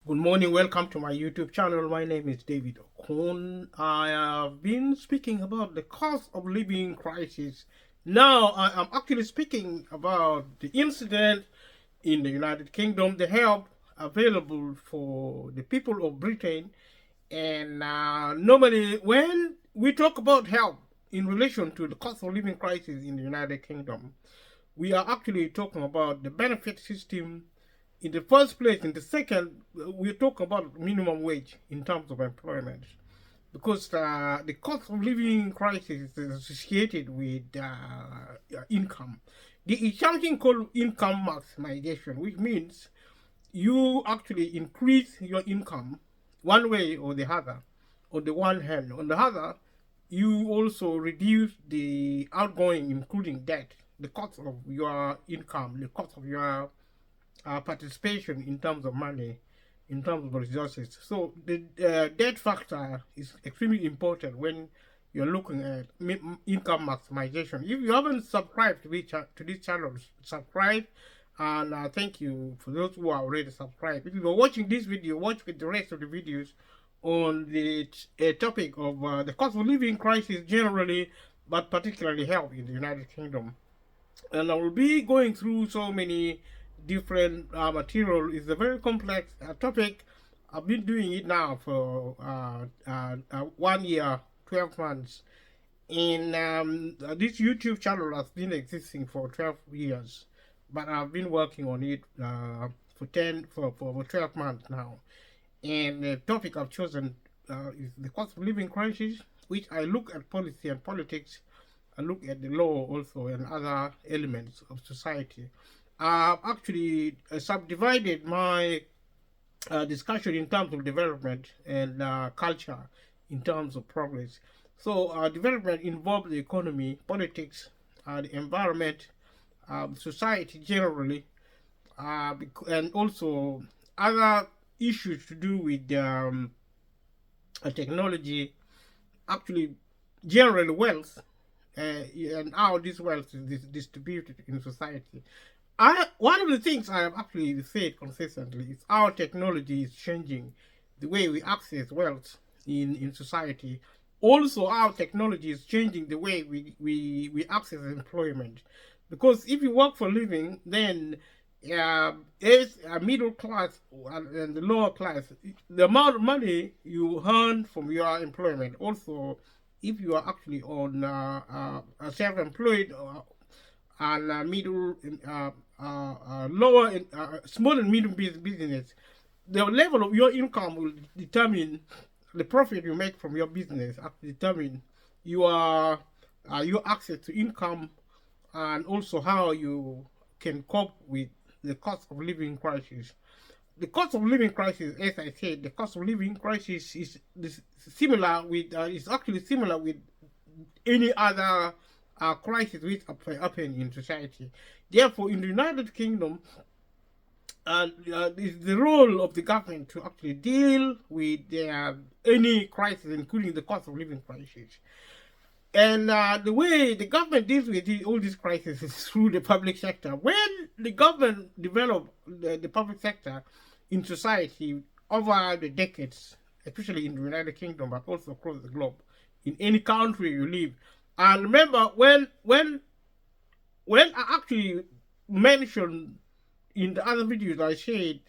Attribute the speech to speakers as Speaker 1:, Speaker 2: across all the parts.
Speaker 1: Good morning, welcome to my YouTube channel. My name is David Okon. I have been speaking about the cost of living crisis. Now I am actually speaking about the incident in the United Kingdom, the help available for the people of Britain. And normally when we talk about help in relation to the cost of living crisis in the United Kingdom, we are actually talking about the benefit system in the first place. In the second, we're talking about minimum wage in terms of employment, because the cost of living crisis is associated with income. There is something called income maximization, which means you actually increase your income one way or the other. On the one hand, on the other, you also reduce the outgoing, including debt, the cost of your income, the cost of your participation in terms of money, in terms of resources. So the debt factor is extremely important when you're looking at income maximization. If you haven't subscribed to this channel, subscribe. And thank you for those who are already subscribed. If you're watching this video, watch with the rest of the videos on the topic of the cost of living crisis generally, but particularly health in the United Kingdom. And I will be going through so many different material. It's a very complex topic. I've been doing it now for 1 year, 12 months. And this YouTube channel has been existing for 12 years, but I've been working on it for 12 months now. And the topic I've chosen is the cost of living crisis, which I look at policy and politics. I look at the law also and other elements of society. I've actually subdivided my discussion in terms of development and culture in terms of progress. So development involves the economy, politics, the environment, society generally, and also other issues to do with technology, actually generally wealth, and how this wealth is distributed in society. One of the things I have actually said consistently is how technology is changing the way we access wealth in society. Also, how technology is changing the way we access employment. Because if you work for a living, then as a middle class and the lower class, the amount of money you earn from your employment. Also, if you are actually on self-employed and middle, lower, small and medium business, the level of your income will determine the profit you make from your business. Determine your access to income, and also how you can cope with the cost of living crisis. The cost of living crisis, as I said, the cost of living crisis is similar with is actually similar with any other crisis which happen in society. Therefore, in the United Kingdom, it's the role of the government to actually deal with any crisis, including the cost of living crisis. And the way the government deals with all these crises is through the public sector. When the government developed the public sector in society over the decades, especially in the United Kingdom, but also across the globe, in any country you live. And remember, when I actually mentioned in the other videos I shared,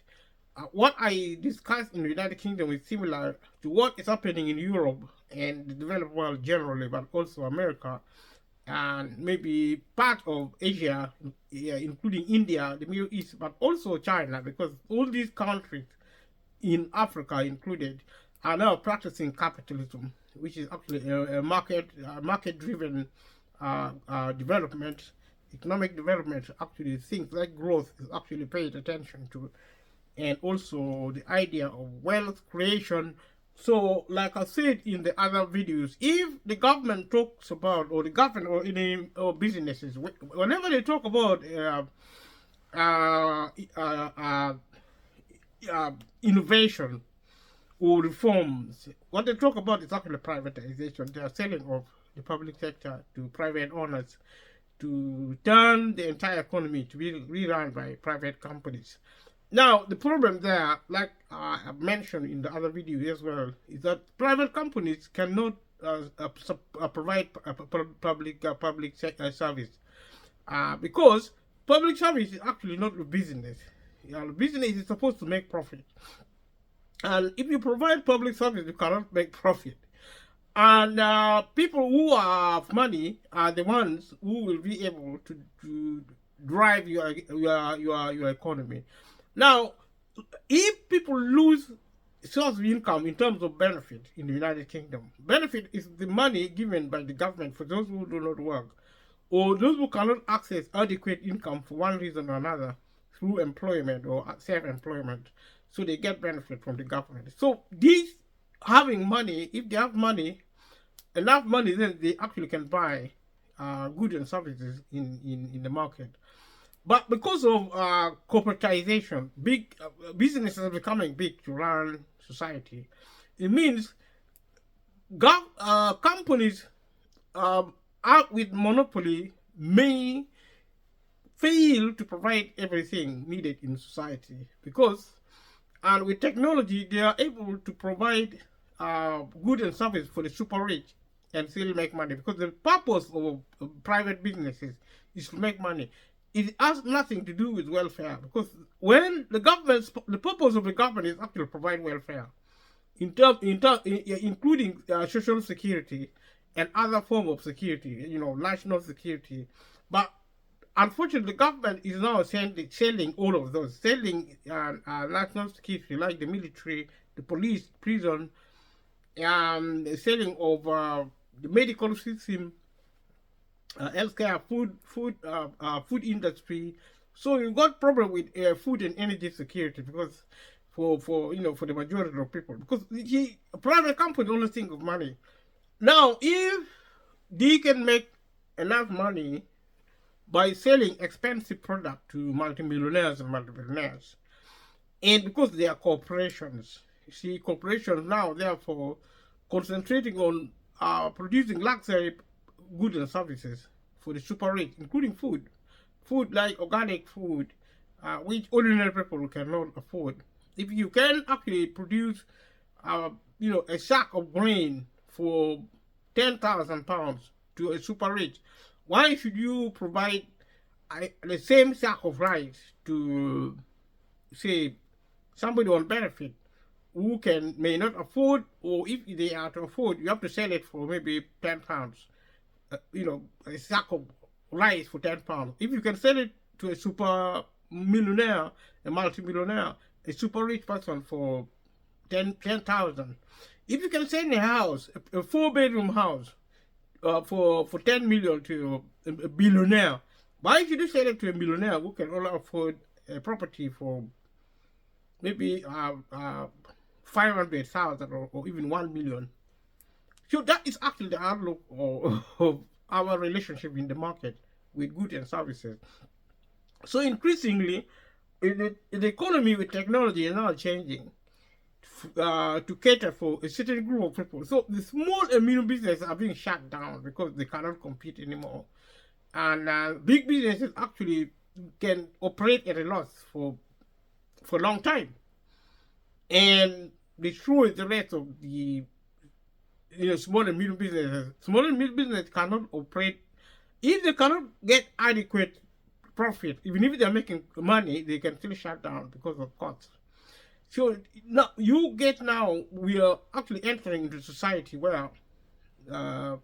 Speaker 1: what I discussed in the United Kingdom is similar to what is happening in Europe and the developed world generally, but also America and maybe part of Asia, including India, the Middle East, but also China, because all these countries in Africa included are now practicing capitalism, which is actually a market-driven development, economic development. Actually, things like growth is actually paid attention to, and also the idea of wealth creation. So, like I said in the other videos, if the government talks about, or the government or any or businesses, whenever they talk about innovation or reforms, what they talk about is actually privatization. They are selling off the public sector to private owners to turn the entire economy to be rerun by private companies. Now, the problem there, like I mentioned in the other video as well, is that private companies cannot provide public service because public service is actually not a business. Business is supposed to make profit, and if you provide public service, you cannot make profit. And people who have money are the ones who will be able to drive your economy. Now, if people lose source of income in terms of benefit in the United Kingdom, benefit is the money given by the government for those who do not work or those who cannot access adequate income for one reason or another through employment or self-employment. So they get benefit from the government. So these having money, if they have money, enough money, then they actually can buy goods and services in the market. But because of corporatization, big businesses are becoming big to run society. It means companies out with monopoly may fail to provide everything needed in society because, and with technology, they are able to provide goods and service for the super rich and still make money, because the purpose of private businesses is to make money. It has nothing to do with welfare, because when the purpose of the government is actually to provide welfare, including social security and other form of security, national security. But unfortunately, the government is now selling all of those, selling national security like the military, the police, prison, selling of the medical system, healthcare, food industry. So you've got problem with food and energy security, because for the majority of people, because the private company only think of money. Now, if they can make enough money by selling expensive product to multimillionaires and multimillionaires, and because they are corporations, you see, corporations now therefore concentrating on producing luxury goods and services for the super rich, including food like organic food, which ordinary people cannot afford. If you can actually produce, a sack of grain for £10,000 to a super rich, why should you provide the same sack of rice to, say, somebody on benefit who may not afford, or if they are to afford, you have to sell it for maybe £10. A sack of rice for £10. If you can sell it to a super millionaire, a multi-millionaire, a super rich person for 10,000. If you can sell a house, a 4-bedroom house, for 10 million to a billionaire, why should you sell it to a millionaire who can only afford a property for maybe 500,000 or even 1 million? So that is actually the outlook of our relationship in the market with goods and services. So increasingly, the economy with technology is now changing to cater for a certain group of people. So the small and medium businesses are being shut down because they cannot compete anymore. And big businesses actually can operate at a loss for a long time. And destroy the rest of the small and medium businesses. Small and medium business cannot operate if they cannot get adequate profit. Even if they're making money, they can still shut down because of costs. So now we are actually entering into society where the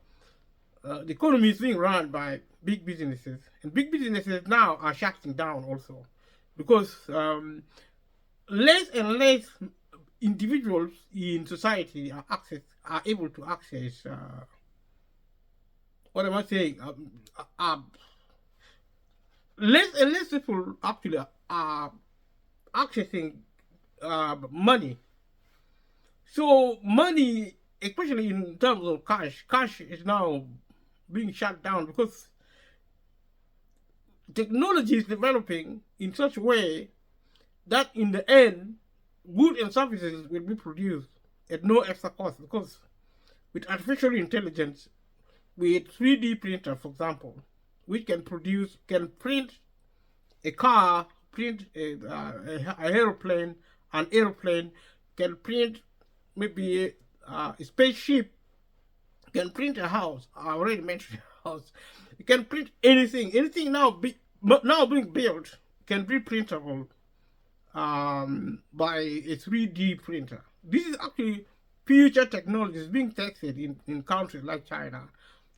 Speaker 1: economy is being run by big businesses, and big businesses now are shutting down also, because less and less individuals in society are able to access what am I saying? Less and less people actually are accessing money. So money, especially in terms of cash is now being shut down because technology is developing in such a way that in the end, goods and services will be produced at no extra cost, because with artificial intelligence, with 3D printer, for example, which can print a car print a aeroplane, an airplane, can print maybe a spaceship, can print a house. I already mentioned a house. You can print anything. Anything now being built can be printable by a 3D printer. This is actually future technology is being tested in countries like China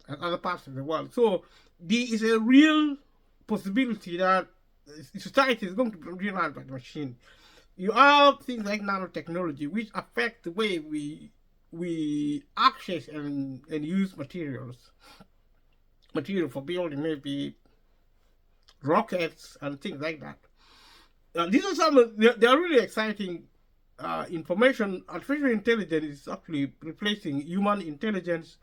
Speaker 1: and other parts of the world. So there is a real possibility that society is going to be run by the machine. You have things like nanotechnology, which affect the way we access and use material for building, maybe rockets and things like that. These are some. They are really exciting information. Artificial intelligence is actually replacing human intelligence,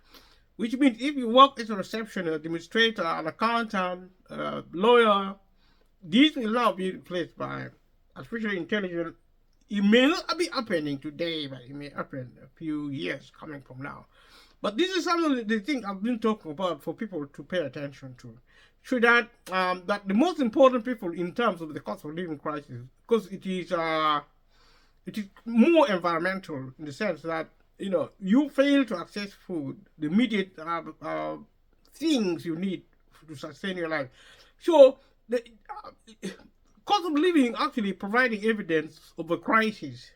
Speaker 1: which means if you work as a receptionist, administrator, an accountant, lawyer, these will now be replaced by artificial intelligence. It may not be happening today, but it may happen a few years coming from now. But this is some of the things I've been talking about for people to pay attention to. So that that the most important people in terms of the cost of living crisis, because it is more environmental in the sense that you fail to access food, the immediate things you need to sustain your life. So the cost of living actually providing evidence of a crisis,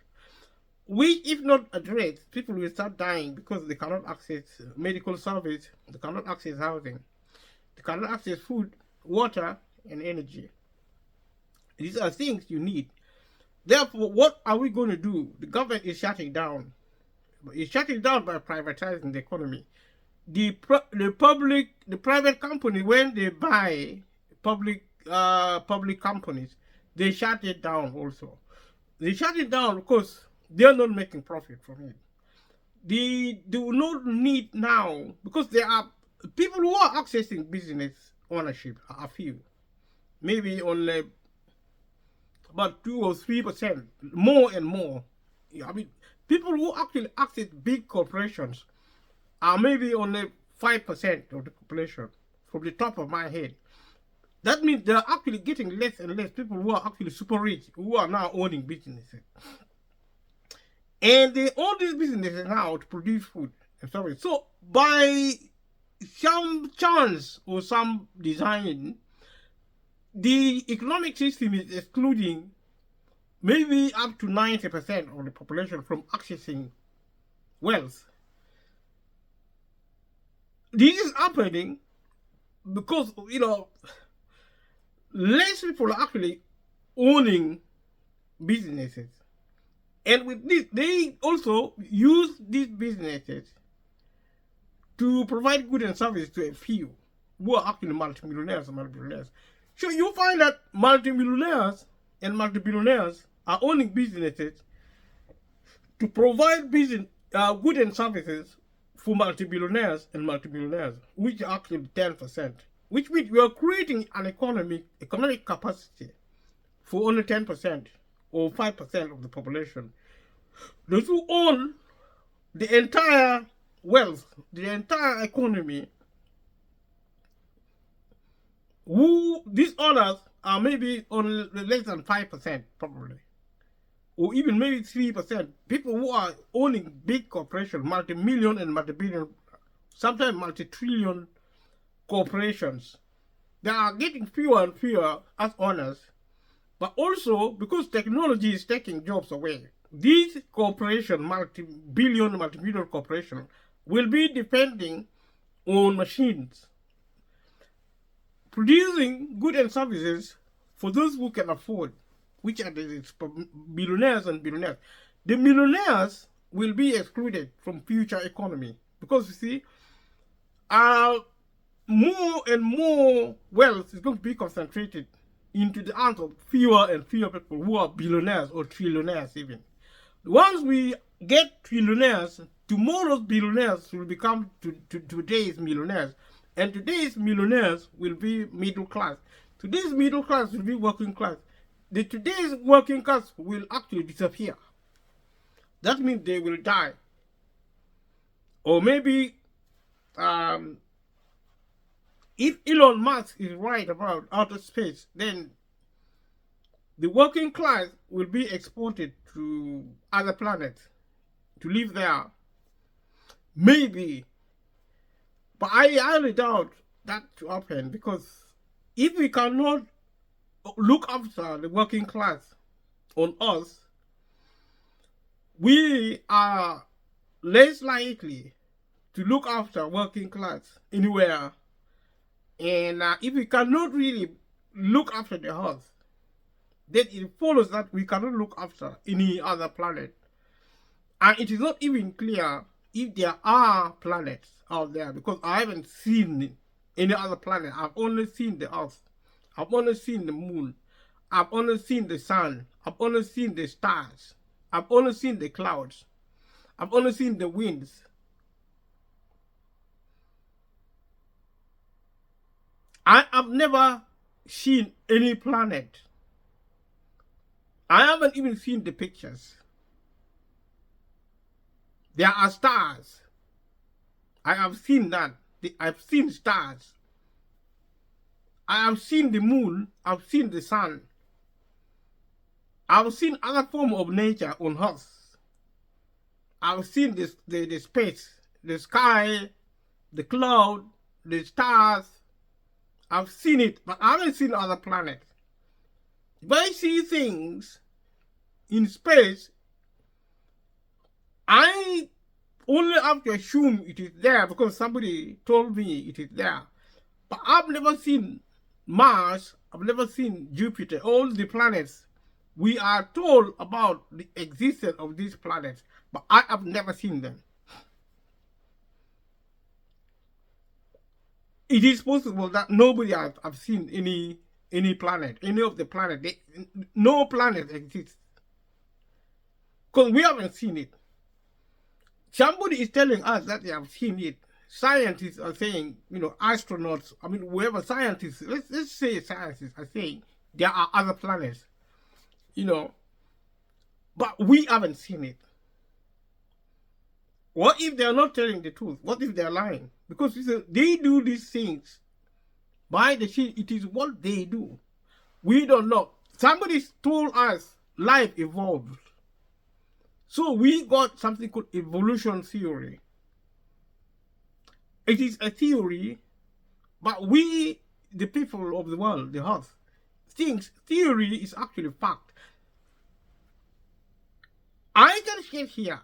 Speaker 1: which, if not addressed, people will start dying because they cannot access medical service, they cannot access housing, they cannot access food, water, and energy. These are things you need. Therefore, what are we going to do? The government is shutting down. It's shutting down by privatizing the economy. The private company, when they buy public companies, they shut it down also. They shut it down because they're not making profit from it. They do not need now, because there are people who are accessing business ownership are few. Maybe only about 2 or 3%, more and more. I mean, people who actually access big corporations are maybe only 5% of the population, from the top of my head. That means they're actually getting less and less people who are actually super rich, who are now owning businesses. And they own these businesses now to produce food and so on. So by some chance or some design, the economic system is excluding maybe up to 90% of the population from accessing wealth. This is happening because, less people are actually owning businesses. And with this, they also use these businesses to provide goods and services to a few who are actually multimillionaires and multi-billionaires. So you find that multimillionaires and multi-billionaires are owning businesses to provide goods and services for multi-billionaires and multi-millionaires, which are actually 10%. Which means we are creating an economic capacity for only 10% or 5% of the population. Those who own the entire wealth, the entire economy, these owners are maybe on less than 5% probably, or even maybe 3%. People who are owning big corporations, multi-million and multi-billion, sometimes multi-trillion corporations, they are getting fewer and fewer as owners. But also because technology is taking jobs away, these corporations, multi-billion, multi-million corporations, will be depending on machines, producing goods and services for those who can afford, which are the billionaires and billionaires. The millionaires will be excluded from future economy because, you see, more and more wealth is going to be concentrated into the hands of fewer and fewer people who are billionaires or trillionaires even. Once we get trillionaires, tomorrow's billionaires will become today's millionaires. And today's millionaires will be middle class. Today's middle class will be working class. Today's working class will actually disappear. That means they will die. Or maybe if Elon Musk is right about outer space, then the working class will be exported to other planets to live there. Maybe. But I highly doubt that to happen, because if we cannot look after the working class on Earth, we are less likely to look after working class anywhere. And if we cannot really look after the Earth, then it follows that we cannot look after any other planet. And it is not even clear if there are planets out there, because I haven't seen any other planet. I've only seen the Earth. I've only seen the moon. I've only seen the sun. I've only seen the stars. I've only seen the clouds. I've only seen the winds. I have never seen any planet. I haven't even seen the pictures. There are stars. I have seen that. I've seen stars. I have seen the moon. I've seen the sun. I've seen other form of nature on Earth. I've seen the space, the sky, the cloud, the stars. I've seen it, but I haven't seen other planets. If I see things in space, I only have to assume it is there because somebody told me it is there. But I've never seen Mars. I've never seen Jupiter. All the planets, we are told about the existence of these planets, but I have never seen them. It is possible that nobody have seen any planet, any of the planet. No planet exists, because we haven't seen it. Somebody is telling us that they have seen it. Scientists are saying, astronauts, whoever scientists, let's say scientists are saying there are other planets, but we haven't seen it. What if they're not telling the truth? What if they're lying? Because they do these things by the sheet. It is what they do. We don't know. Somebody told us life evolved. So we got something called evolution theory. It is a theory, but we, the people of the world, the Earth, thinks theory is actually fact. I can sit here.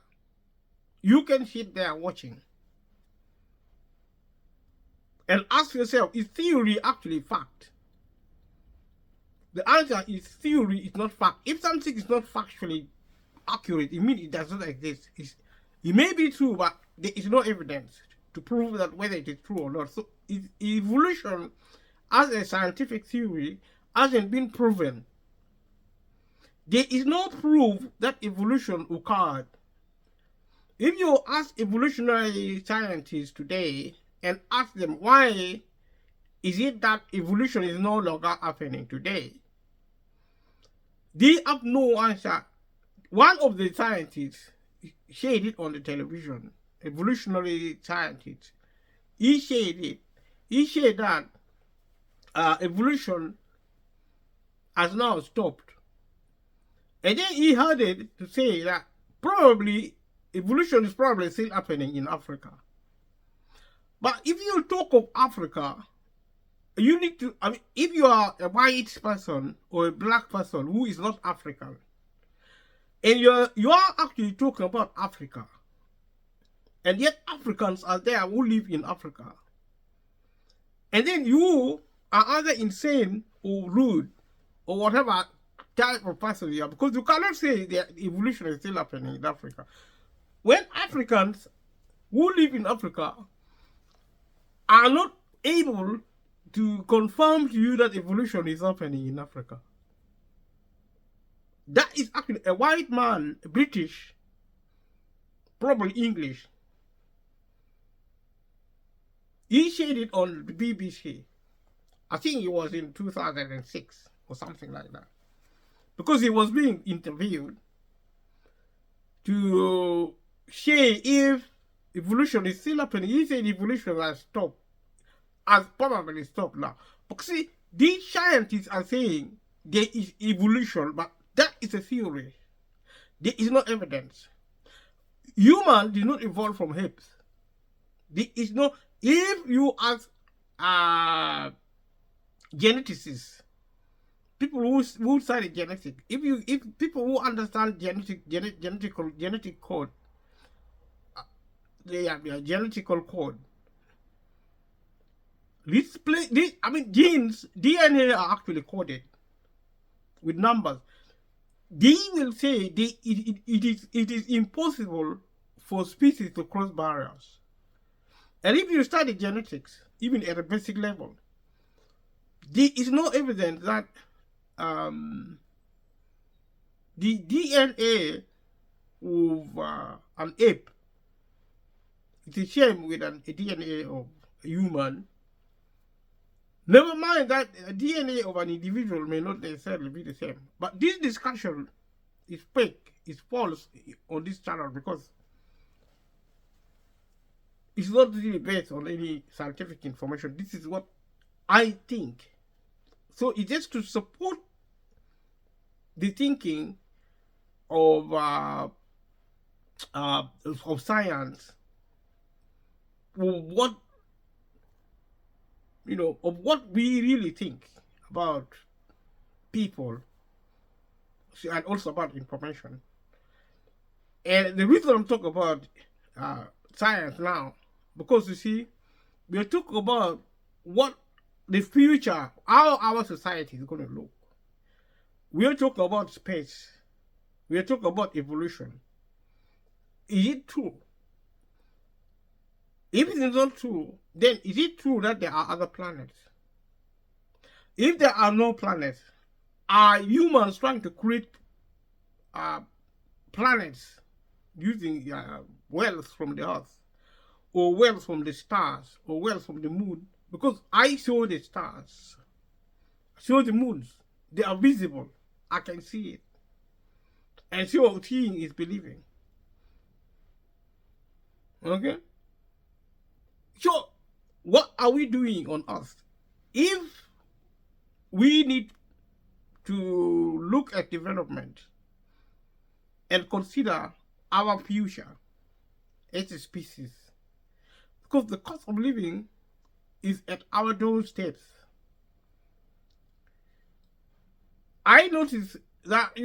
Speaker 1: You can sit there watching and ask yourself, is theory actually fact? The answer is theory is not fact. If something is not factually accurate, it means it does not exist. It may be true, but there is no evidence to prove that whether it is true or not. So evolution as a scientific theory hasn't been proven. There is no proof that evolution occurred. If you ask evolutionary scientists today and ask them why is it that evolution is no longer happening today, they have no answer. One of the scientists shared it on the television, evolutionary scientist. He shared it. He shared that evolution has now stopped. And then he added to say that probably evolution is probably still happening in Africa. But if you talk of Africa, you need to, if you are a white person or a black person who is not African, and you are actually talking about Africa, and yet Africans are there who live in Africa, and then you are either insane or rude or whatever type of person you are, because you cannot say that evolution is still happening in Africa. When Africans who live in Africa are not able to confirm to you that evolution is happening in Africa, that is actually a white man, British, probably English. He shared it on the BBC. I think it was in 2006 or something like that. Because he was being interviewed to say if evolution is still happening. He said evolution has stopped, has probably stopped now. But see, these scientists are saying there is evolution, but that is a theory. There is no evidence. Human did not evolve from apes. There is no. If you ask geneticists, people who study genetics, if people who understand genetic code, they have their genetical code. Genes, DNA are actually coded with numbers. They will say it is impossible for species to cross barriers. And if you study genetics, even at a basic level, there is no evidence that the DNA of an ape is the same with a DNA of a human. Never mind that DNA of an individual may not necessarily be the same. But this discussion is fake, is false on this channel because it's not really based on any scientific information. This is what I think. So it's just to support the thinking of science, of what we really think about people, and also about information. And the reason I'm talking about science now, because you see, we are talking about what the future, how our society is going to look. We are talking about space. We are talking about evolution. Is it true? If it is not true, then is it true that there are other planets? If there are no planets, are humans trying to create planets using wells from the earth, or wells from the stars, or wells from the moon? Because I saw the stars, I saw the moons, they are visible, I can see it. And so seeing is believing. Okay? So, what are we doing on Earth? If we need to look at development and consider our future as a species, because the cost of living is at our doorsteps. I notice that,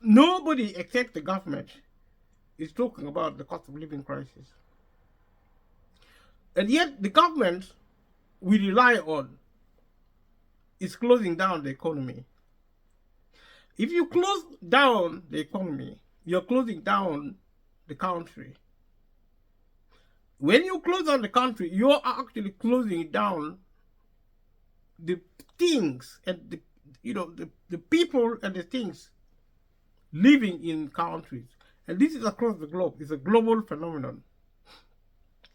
Speaker 1: nobody except the government is talking about the cost of living crisis. And yet the government we rely on is closing down the economy. If you close down the economy, you're closing down the country. When you close down the country, you are actually closing down the things and the people and the things living in countries. And this is across the globe. It's a global phenomenon.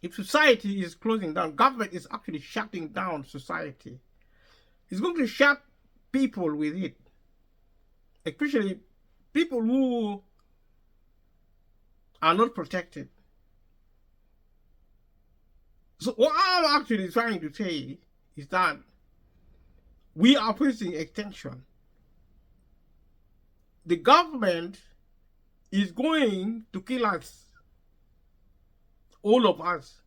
Speaker 1: If society is closing down, government is actually shutting down society. It's going to shut people with it, especially people who are not protected. So what I'm actually trying to say is that we are facing extinction. The government is going to kill us, all of us.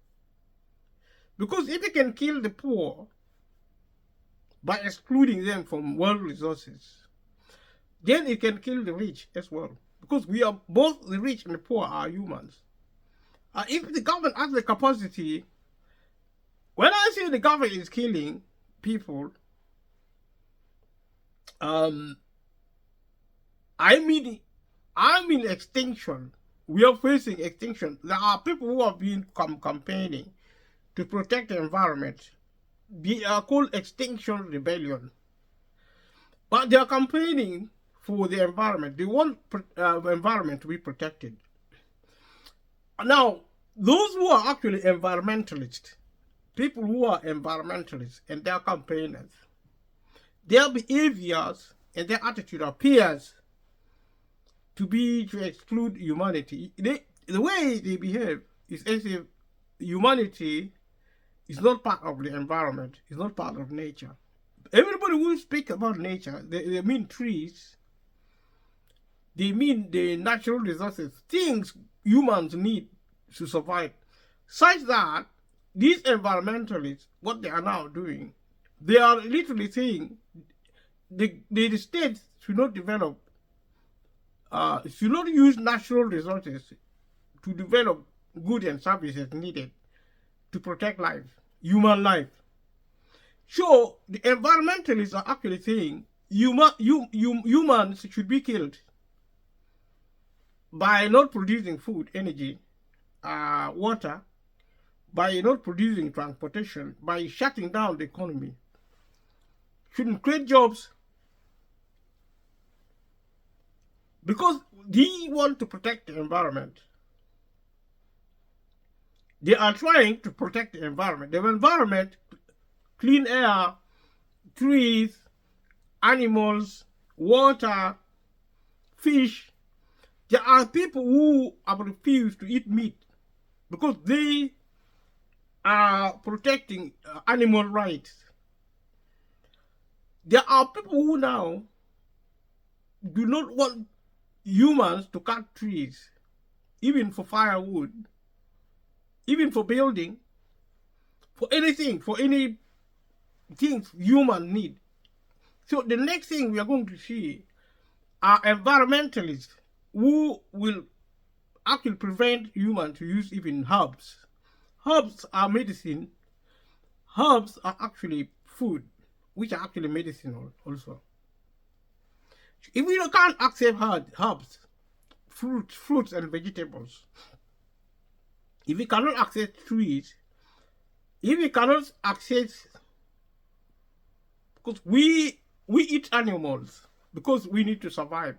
Speaker 1: Because if it can kill the poor by excluding them from world resources, then it can kill the rich as well. Because we are both the rich and the poor are humans. If the government has the capacity, when I say the government is killing people, I mean extinction. We are facing extinction. There are people who have been campaigning to protect the environment. They are called Extinction Rebellion. But they are campaigning for the environment. They want the environment to be protected. Now, those who are actually environmentalists, people who are environmentalists and they are campaigners, their behaviors and their attitude appears to exclude humanity. The way they behave is as if humanity is not part of the environment, is not part of nature. Everybody who speak about nature, they mean trees, they mean the natural resources, things humans need to survive. Such that these environmentalists, what they are now doing, they are literally saying the states should not develop, should not use natural resources to develop goods and services needed to protect life, human life. So the environmentalists are actually saying humans should be killed by not producing food, energy, water, by not producing transportation, by shutting down the economy. Shouldn't create jobs because they want to protect the environment. They are trying to protect the environment. The environment, clean air, trees, animals, water, fish. There are people who have refused to eat meat because they are protecting animal rights. There are people who now do not want humans to cut trees, even for firewood, even for building, for anything, for any things human need. So the next thing we are going to see are environmentalists who will actually prevent humans to use even herbs. Herbs are medicine. Herbs are actually food, which are actually medicinal also. If we can't accept herbs, fruits and vegetables, if we cannot access trees, if we cannot access, because we eat animals because we need to survive.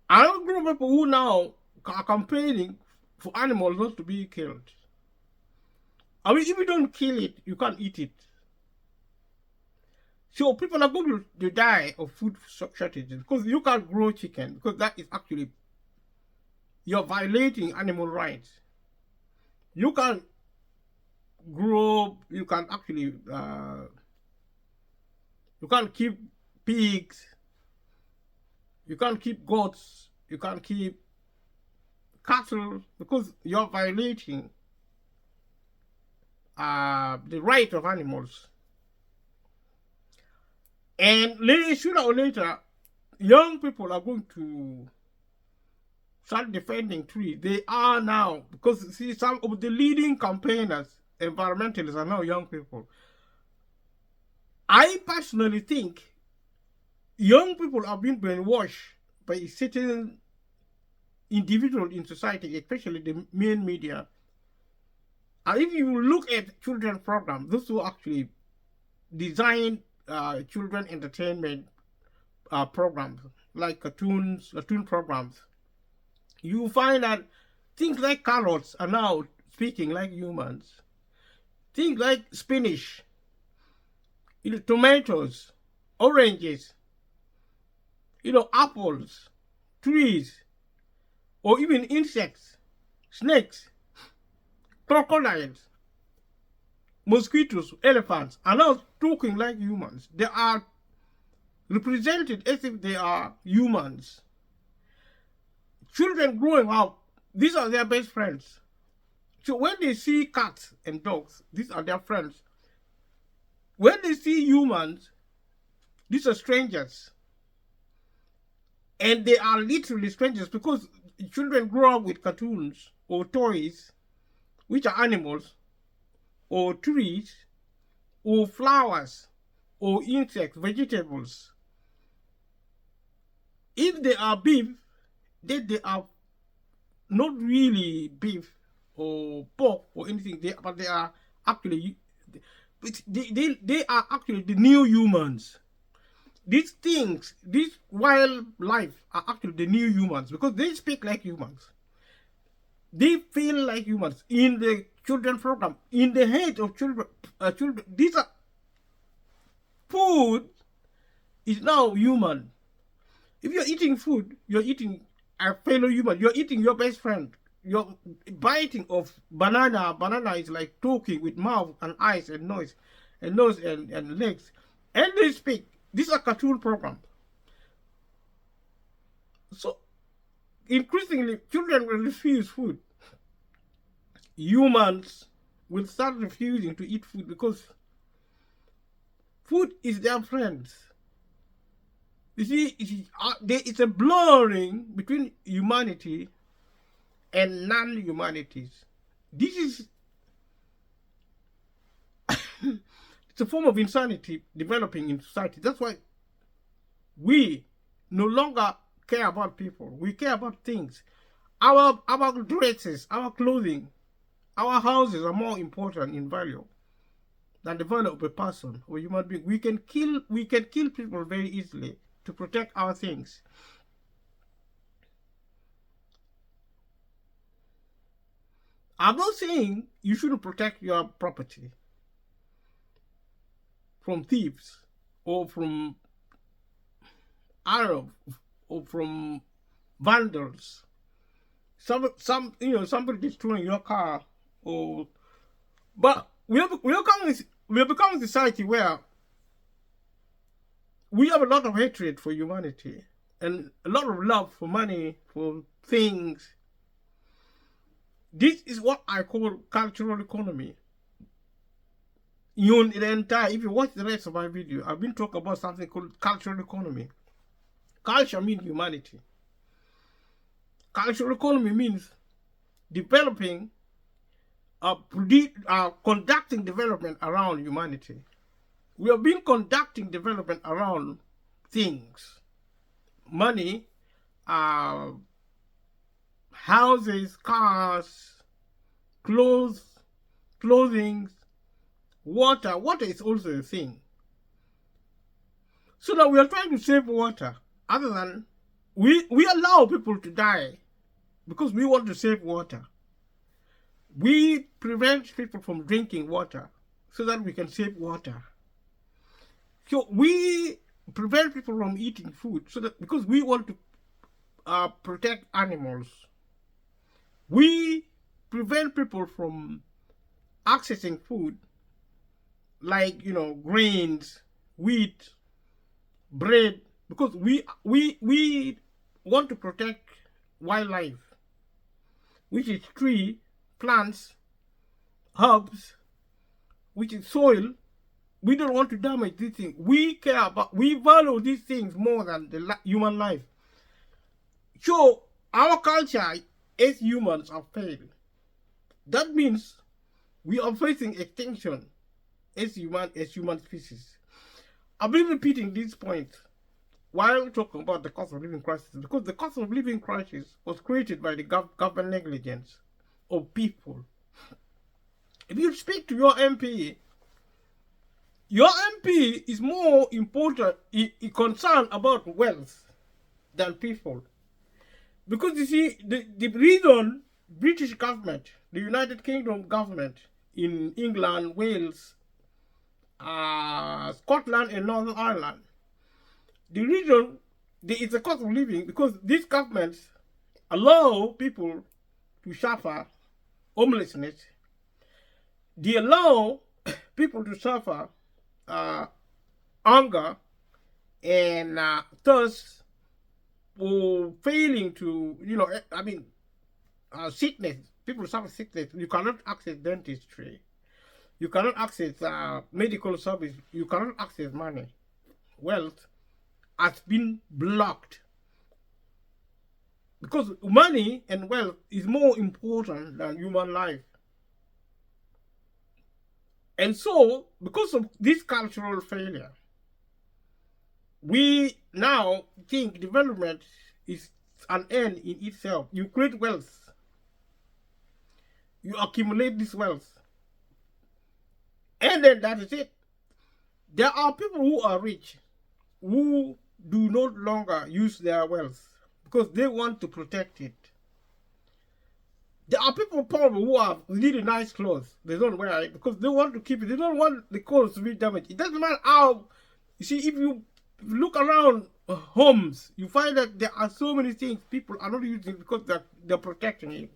Speaker 1: Another group of people who now are campaigning for animals not to be killed. I mean, if you don't kill it, you can't eat it. So people are going to die of food shortages because you can't grow chicken, because that is actually, you're violating animal rights. You can't grow, you can actually, you can't keep pigs, you can't keep goats, you can't keep cattle, because you're violating the right of animals. And sooner or later, young people are going to start defending trees. They are now, because see, some of the leading campaigners, environmentalists, are now young people. I personally think young people have been brainwashed by certain individuals in society, especially the main media. And if you look at children programs, those who actually design children entertainment programs, like cartoon programs, you find that things like carrots are now speaking like humans. Things like spinach, tomatoes, oranges, apples, trees, or even insects, snakes, crocodiles, mosquitoes, elephants are now talking like humans. They are represented as if they are humans. Children growing up, these are their best friends. So when they see cats and dogs, these are their friends. When they see humans, these are strangers. And they are literally strangers because children grow up with cartoons or toys, which are animals, or trees, or flowers, or insects, vegetables. If they are beef, then they are not really beef or pork or anything, but they are actually, they are actually the new humans. These things, these wildlife are actually the new humans because they speak like humans. They feel like humans in the children program, in the head of children. These are food is now human. If you're eating food, you're eating a fellow human. You're eating your best friend. You're biting of banana. Banana is like talking with mouth and eyes and noise. and nose and legs, and they speak. These are cartoon programs. So increasingly, children will refuse food. Humans will start refusing to eat food because food is their friends. You see, it's a blurring between humanity and non-humanities. This is it's a form of insanity developing in society. That's why we no longer care about people. We care about things. Our dresses, our clothing, our houses are more important in value than the value of a person or a human being. We can kill people very easily to protect our things. I'm not saying you shouldn't protect your property from thieves or from, I don't know, or from vandals. Somebody destroying your car, but we are becoming a society where we have a lot of hatred for humanity and a lot of love for money, for things. This is what I call cultural economy. If you watch the rest of my video, I've been talking about something called cultural economy. Culture means humanity. Cultural economy means developing, conducting development around humanity. We have been conducting development around things, money, houses, cars, clothing, water. Water is also a thing. So now we are trying to save water. Other than we allow people to die because we want to save water. We prevent people from drinking water so that we can save water. So we prevent people from eating food so that because we want to protect animals. We prevent people from accessing food like grains, wheat, bread, because we want to protect wildlife, which is tree, plants, herbs, which is soil. We don't want to damage these things. We value these things more than the human life. So our culture as humans have failed. That means we are facing extinction as human species. I've been repeating this point while talking about the cost of living crisis, because the cost of living crisis was created by the government negligence of people. If you speak to your MP is more important, concerned about wealth than people. Because you see, the reason British government, the United Kingdom government in England, Wales, Scotland and Northern Ireland, the reason there is a cost of living because these governments allow people to suffer homelessness. They allow people to suffer hunger and thirst or failing to, sickness. People suffer sickness. You cannot access dentistry. You cannot access medical service. You cannot access money. Wealth has been blocked. Because money and wealth is more important than human life. And so, because of this cultural failure, we now think development is an end in itself. You create wealth. You accumulate this wealth. And then that is it. There are people who are rich who do not longer use their wealth because they want to protect it. There are people probably who have really nice clothes. They don't wear it because they want to keep it. They don't want the clothes to be damaged. It doesn't matter how. You see, if you look around homes, you find that there are so many things people are not using because they're protecting it.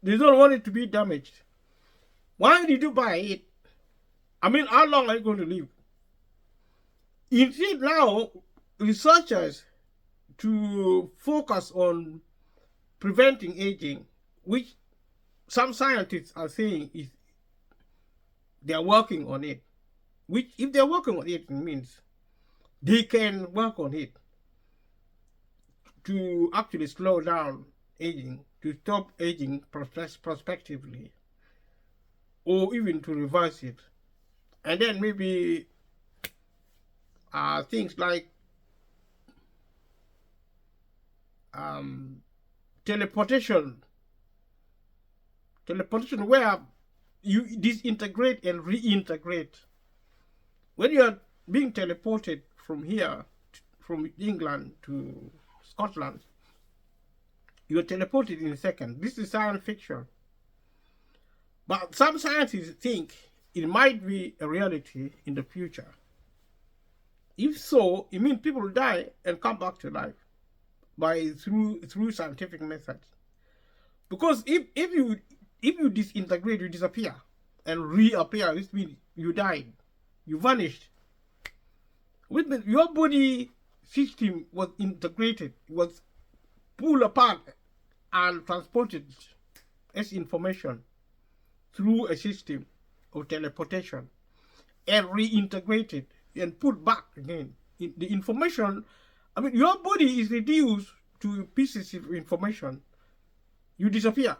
Speaker 1: They don't want it to be damaged. Why did you buy it? I mean, how long are you going to live? Instead, now researchers to focus on preventing aging, which some scientists are saying is they are working on it. Which, if they're working on it, means they can work on it to actually slow down aging, to stop aging prospectively, or even to reverse it. And then maybe things like teleportation where you disintegrate and reintegrate. When you are being teleported from here, from England to Scotland, you are teleported in a second. This is science fiction. But some scientists think it might be a reality in the future. If so, it means people die and come back to life through scientific methods. Because if you disintegrate, you disappear and reappear, this means you died, you vanished. Your body system was integrated, was pulled apart and transported as information through a system of teleportation and reintegrated and put back again. The information, I mean, your body is reduced to pieces of information. You disappear,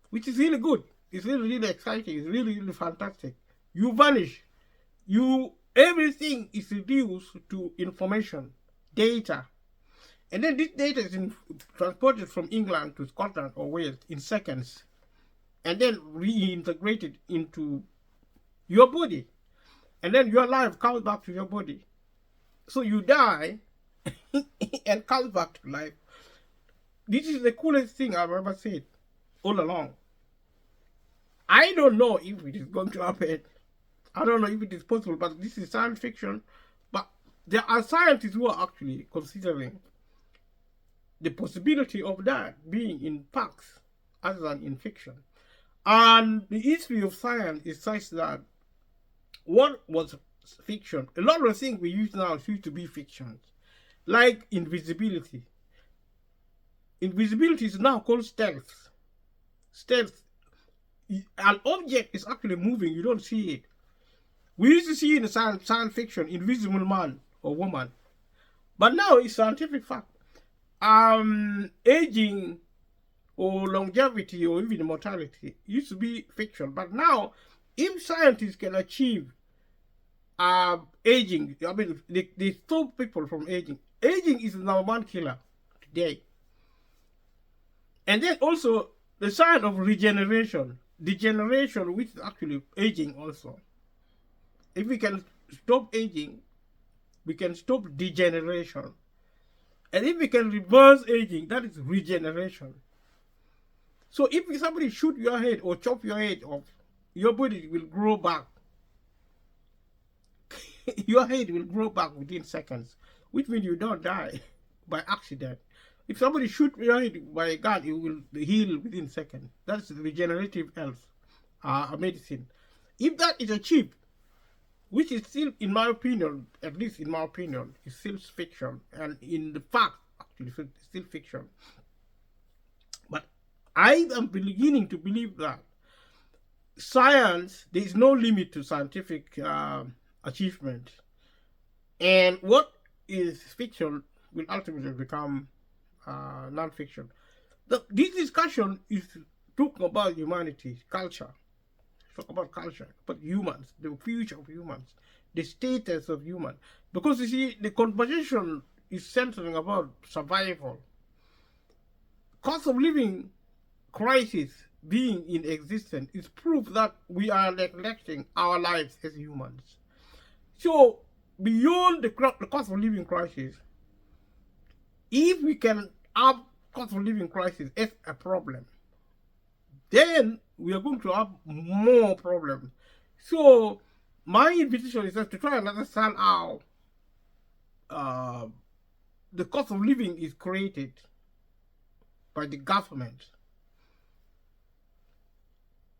Speaker 1: which is really good. It's really, really exciting. It's really, really fantastic. You vanish. Everything is reduced to information, data. And then this data is transported from England to Scotland or Wales in seconds, and then reintegrated into your body. And then your life comes back to your body. So you die and comes back to life. This is the coolest thing I've ever seen all along. I don't know if it is going to happen. I don't know if it is possible, but this is science fiction. But there are scientists who are actually considering the possibility of that being in facts other than in fiction. And the history of science is such that what was fiction, a lot of things we use now used to be fictions, like invisibility. Invisibility is now called stealth. Stealth. An object is actually moving, you don't see it. We used to see in science fiction, invisible man or woman. But now it's scientific fact. Aging or longevity or even mortality used to be fiction. But now, if scientists can achieve aging, I mean, they stop people from aging. Aging is the number one killer today. And then also the sign of regeneration, degeneration, which is actually aging also. If we can stop aging, we can stop degeneration. And if we can reverse aging, that is regeneration. So if somebody shoot your head or chop your head off, your body will grow back. Your head will grow back within seconds, which means you don't die by accident. If somebody shoots your head by a gun, it will heal within seconds. That's regenerative health, medicine. If that is achieved, which is still, in my opinion, at least in my opinion, is still fiction, and in the fact, actually, it's still fiction. But I am beginning to believe that science, there is no limit to scientific achievement, and what is fiction will ultimately become non-fiction. This discussion is talking about humanity, culture. Talk about culture, about humans, the future of humans, the status of humans. Because you see, the conversation is centering about survival. Cost of living crisis being in existence is proof that we are neglecting our lives as humans. So, beyond the cost of living crisis, if we can have cost of living crisis as a problem, then we are going to have more problems. So my invitation is just to try and understand how the cost of living is created by the government.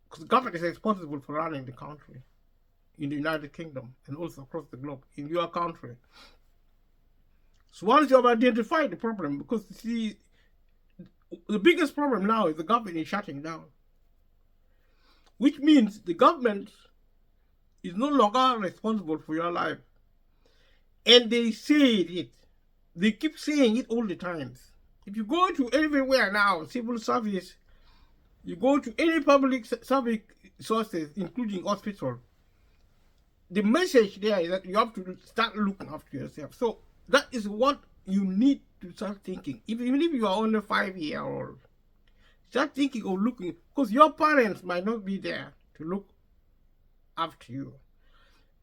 Speaker 1: Because the government is responsible for running the country. in the United Kingdom and also across the globe in your country. So once you have identified the problem, because see, the biggest problem now is the government is shutting down, which means the government is no longer responsible for your life. And they say it. They keep saying it all the time. If you go to everywhere now, civil service, you go to any public service sources, including hospital, the message there is that you have to start looking after yourself. So that is what you need to start thinking. Even if you are only 5-year-old, start thinking of looking, because your parents might not be there to look after you.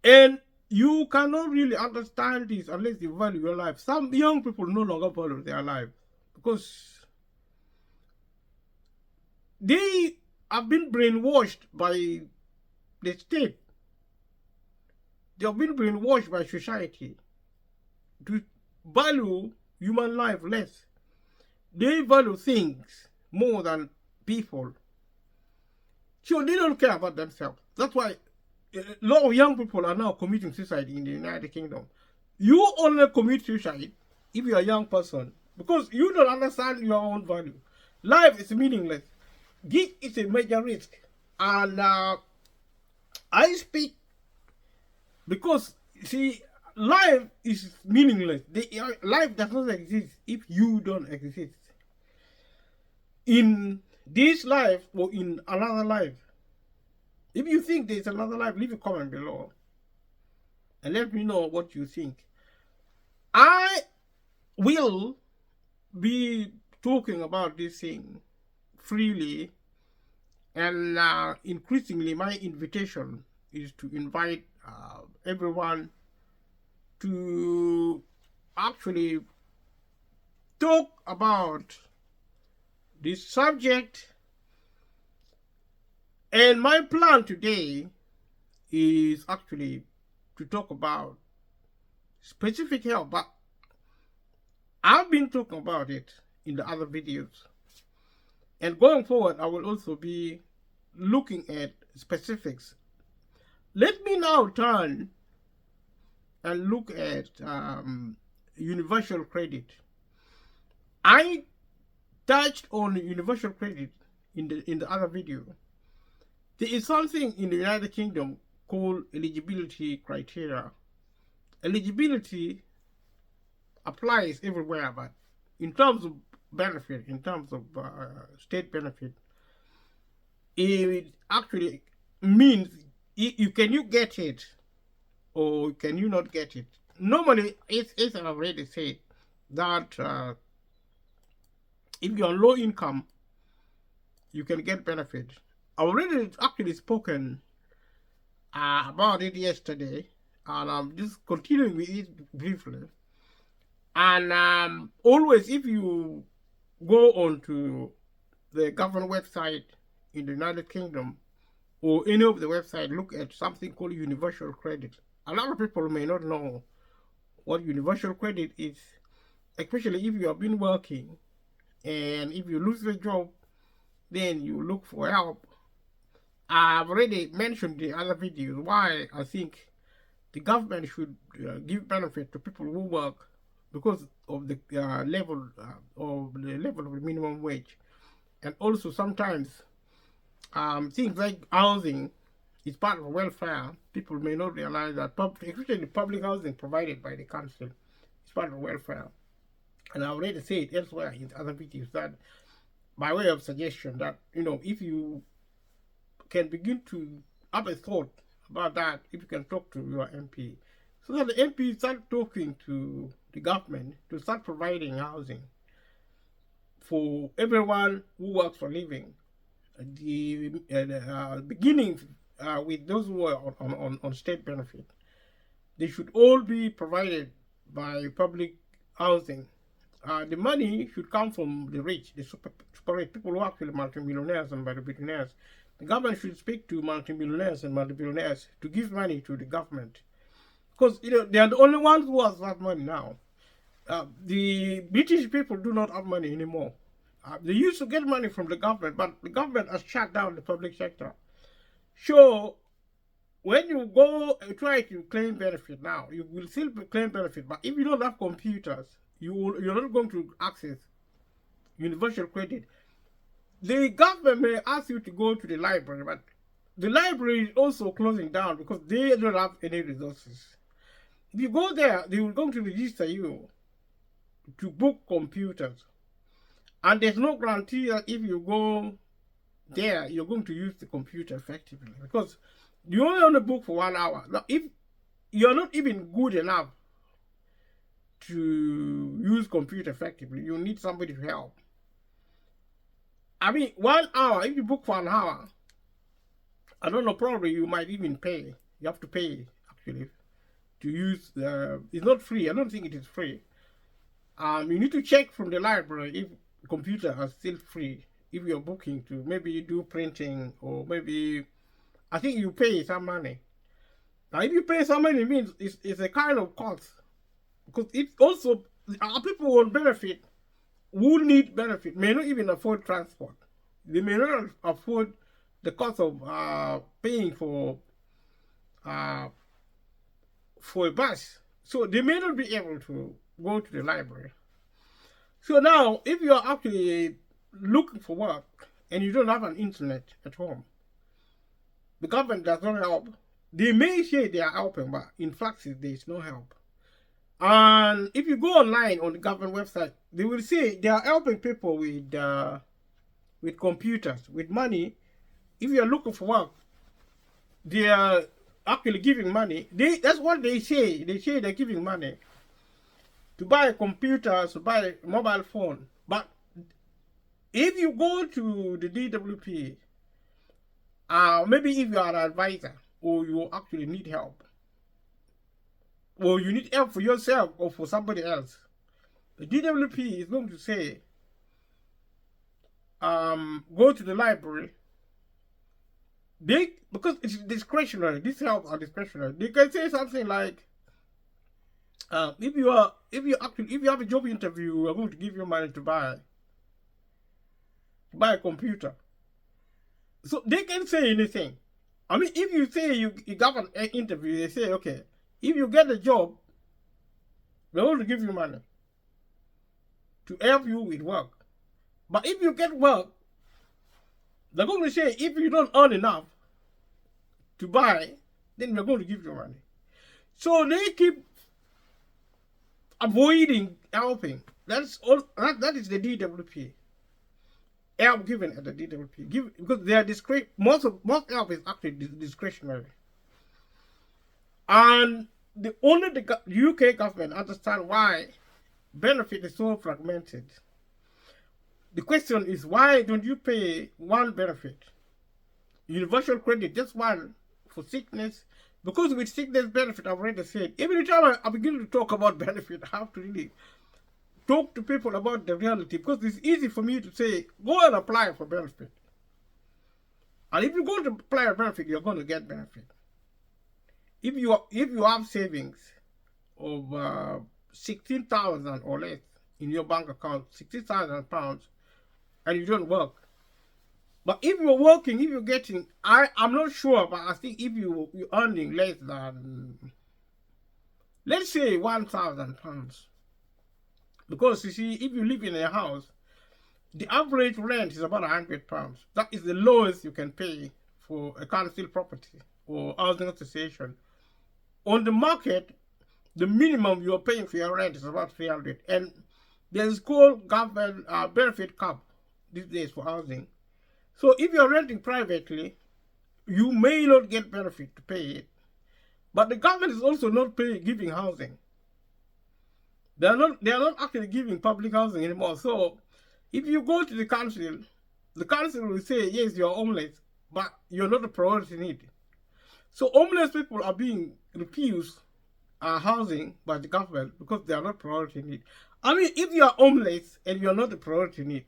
Speaker 1: And you cannot really understand this unless you value your life. Some young people no longer value their life because they have been brainwashed by the state. They have been brainwashed by society to value human life less. They value things more than people. So they don't care about themselves. That's why a lot of young people are now committing suicide in the United Kingdom. You only commit suicide if you're a young person because you don't understand your own value. Life is meaningless. This is a major risk. And I speak because, see, life is meaningless. Life does not exist if you don't exist. In this life or in another life, if you think there's another life, leave a comment below and let me know what you think. I will be talking about this thing freely, and increasingly my invitation is to invite everyone to actually talk about this subject. And my plan today is actually to talk about specific help, but I've been talking about it in the other videos. And going forward, I will also be looking at specifics. Let me now turn and look at universal credit. I touched on universal credit in the other video. There is something in the United Kingdom called eligibility criteria. Eligibility applies everywhere, but in terms of benefit, in terms of state benefit, it actually means you get it or can you not get it. Normally, it's already said that if you're on low income, you can get benefit. I already actually spoken about it yesterday, and I'm just continuing with it briefly. And always, if you go onto the government website in the United Kingdom or any of the website, look at something called universal credit. A lot of people may not know what universal credit is, especially if you have been working and if you lose your job, then you look for help. I've already mentioned in the other videos why I think the government should give benefit to people who work because of the level of the minimum wage, and also sometimes things like housing is part of welfare. People may not realize that, especially public housing provided by the council, is part of welfare. And I already said elsewhere in other videos that, by way of suggestion, that if you can begin to have a thought about that, if you can talk to your MP, so that the MP start talking to the government to start providing housing for everyone who works for a living. Beginning with those who are on state benefit, they should all be provided by public housing. The money should come from the rich, the super rich, people who are actually multimillionaires and billionaires. The government should speak to multimillionaires and multibillionaires to give money to the government, because they are the only ones who have that money now. The British people do not have money anymore. They used to get money from the government, but the government has shut down the public sector. So when you go try to claim benefit now, you will still claim benefit, but if you don't have computers, you're not going to access universal credit. The government may ask you to go to the library, but the library is also closing down because they don't have any resources. If you go there, they will going to register you to book computers. And there's no guarantee that if you go there, you're going to use the computer effectively because you only on the book for 1 hour. Now, if you're not even good enough to use computer effectively, you need somebody to help. I mean, 1 hour, if you book for an hour, I don't know, probably you might even pay. You have to pay, actually, to use it's not free. I don't think it is free. You need to check from the library if computers are still free. If you're booking to maybe you do printing or maybe I think you pay some money. Now, if you pay some money, it means it's a kind of cost because it also people will benefit who need benefit may not even afford transport. They may not afford the cost of paying for a bus, so they may not be able to go to the library. So now, if you are actually looking for work and you don't have an internet at home, the government does not help. They may say they are helping, but in fact, there is no help. And if you go online on the government website, they will say they are helping people with computers, with money. If you are looking for work, they are actually giving money. That's what they say. They say they're giving money to buy a computer, to buy a mobile phone. But if you go to the DWP, maybe if you are an advisor or you actually need help, or you need help for yourself or for somebody else, the DWP is going to say, go to the library. Because it's discretionary, these help are discretionary. They can say something like, if you have a job interview, we're going to give you money to buy a computer. So they can say anything. I mean, if you say you got an interview, they say, okay, if you get a job, we're going to give you money to help you with work. But if you get work, they're going to say, if you don't earn enough to buy, then we're going to give you money. So they keep avoiding helping. That's all. That is the DWP. Help given at the DWP, because they are most help is actually discretionary. And only the UK government understand why benefit is so fragmented. The question is, why don't you pay one benefit, universal credit, just one for sickness? Because with sickness benefit, I've already said, every time I begin to talk about benefit, I have to really talk to people about the reality, because it's easy for me to say, go and apply for benefit. And if you go to apply a benefit, you're going to get benefit. If you have savings of 16,000 or less in your bank account, 60,000 pounds, and you don't work. But if you're working, if you're getting, I'm not sure, but I think if you're earning less than, let's say, 1,000 pounds, because you see, if you live in a house, the average rent is about 100 pounds. That is the lowest you can pay for a council property or housing association. On the market, the minimum you are paying for your rent is about 300, and there is called government benefit cap these days for housing. So if you're renting privately, you may not get benefit to pay it. But the government is also not giving housing. They are not actually giving public housing anymore. So if you go to the council will say, yes, you're homeless, but you're not a priority need. So homeless people are being refused housing by the government because they are not priority need. I mean, if you are homeless and you're not a priority need,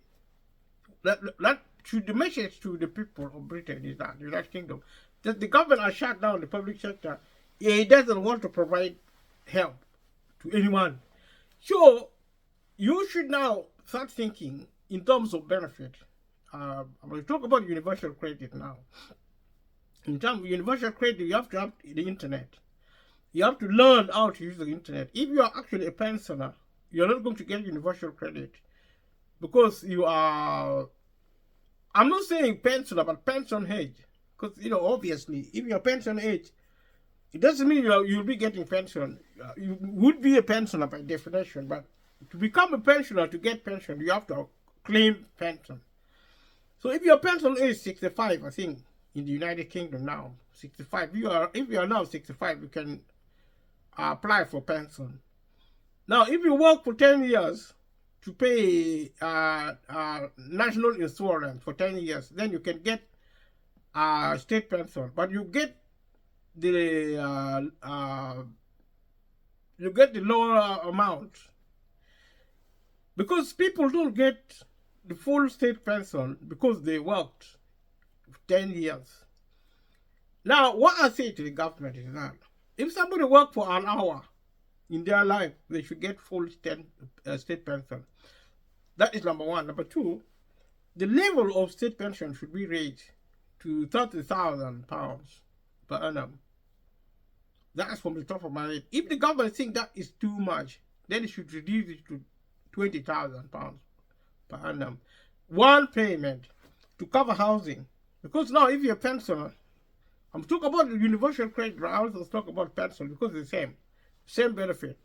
Speaker 1: that should the message to the people of Britain is that the United Kingdom, that the government has shut down the public sector. It doesn't want to provide help to anyone. So you should now start thinking in terms of benefit. I'm going to talk about universal credit now. In terms of universal credit, you have to have the internet. You have to learn how to use the internet. If you are actually a pensioner, you're not going to get universal credit because you are. I'm not saying pensioner, but pension age. Because obviously, if you're pension age, it doesn't mean you'll be getting pension. You would be a pensioner by definition, but to become a pensioner, to get pension, you have to claim pension. So if your pension age 65, I think in the United Kingdom now, 65. If you are now 65, you can apply for pension. Now, if you work for 10 years to pay national insurance for 10 years, then you can get state pension. But you get the lower amount because people don't get the full state pension because they worked 10 years. Now, what I say to the government is that if somebody worked for an hour in their life, they should get full state pension. That is number one. Number two, the level of state pension should be raised to £30,000 per annum. That's from the top of my head. If the government thinks that is too much, then it should reduce it to £20,000 per annum. One payment to cover housing. Because now if you're a pensioner, I'm talking about the universal credit, but I also talk about pension because it's the same benefit.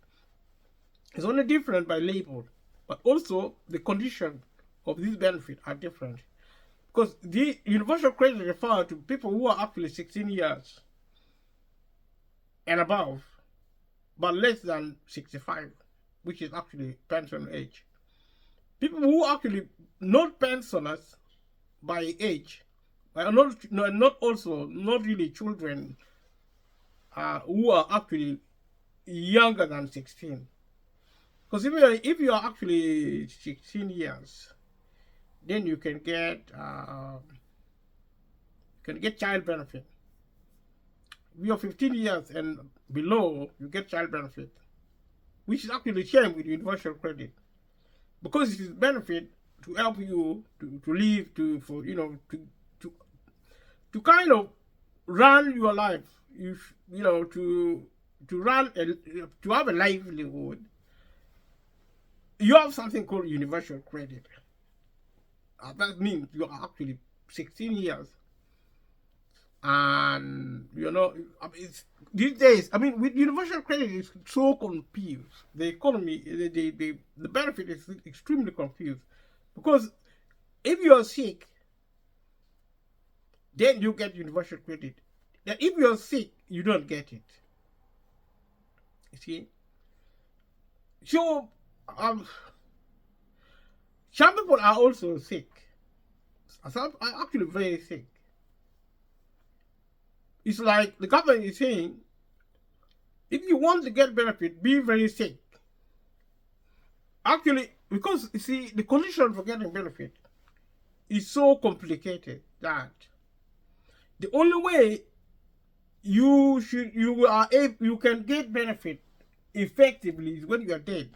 Speaker 1: It's only different by label, but also the condition of these benefits are different. Because the universal credit refers to people who are actually 16 years and above, but less than 65, which is actually pension age. People who are actually not pensioners by age, not really children who are actually younger than 16. Because if you are actually 16 years, then you can get child benefit. If you are 15 years and below, you get child benefit, which is actually the same with universal credit, because it is benefit to help you to live, to kind of run your life, to have a livelihood. You have something called universal credit. That means you are actually 16 years. And these days, with universal credit, it's so confused. The economy, the benefit is extremely confused, because if you are sick, then you get universal credit. Then if you are sick, you don't get it. You see? So some people are also sick. Some are actually very sick. It's like the government is saying, if you want to get benefit, be very sick. Actually, because you see, the condition for getting benefit is so complicated that the only way you can get benefit effectively is when you are dead.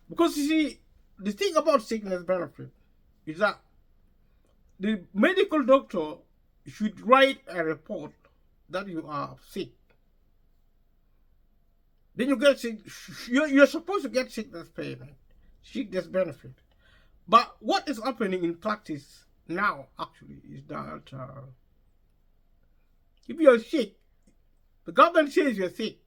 Speaker 1: Because you see, the thing about sickness benefit is that the medical doctor should write a report that you are sick. Then you get sick. You're supposed to get sickness payment, sickness benefit. But what is happening in practice now, actually, is that if you're sick, the government says you're sick.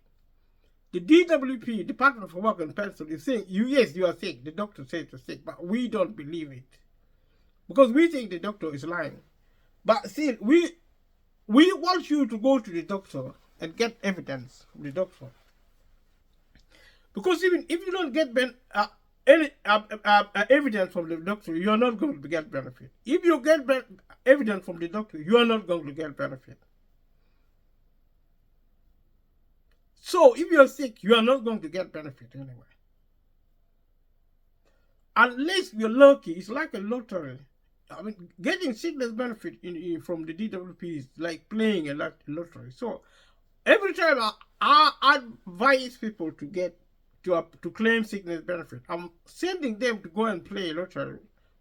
Speaker 1: The DWP, Department for Work and Pension, is saying, yes, you are sick. The doctor says you're sick, but we don't believe it. Because we think the doctor is lying. But still, we want you to go to the doctor and get evidence from the doctor. Because even if you don't get any evidence from the doctor, you are not going to get benefit. If you get evidence from the doctor, you are not going to get benefit. So if you're sick, you are not going to get benefit anyway. Unless you're lucky, it's like a lottery. Getting sickness benefit from the DWP is like playing a lottery. So every time I advise people to claim sickness benefit, I'm sending them to go and play a lottery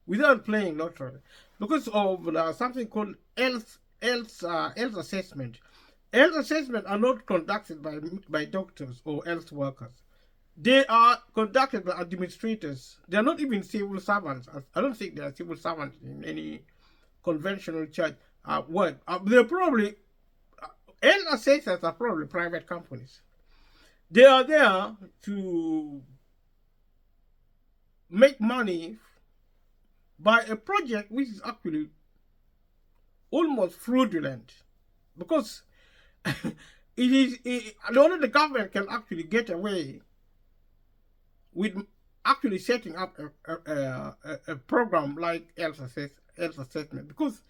Speaker 1: without playing lottery because of something called health assessment. Health assessment are not conducted by doctors or health workers. They are conducted by administrators. They are not even civil servants. I don't think they are civil servants in any conventional church work. They're probably health assessors are probably private companies. They are there to make money by a project which is actually almost fraudulent because only the government can actually get away with actually setting up a program like health assessment because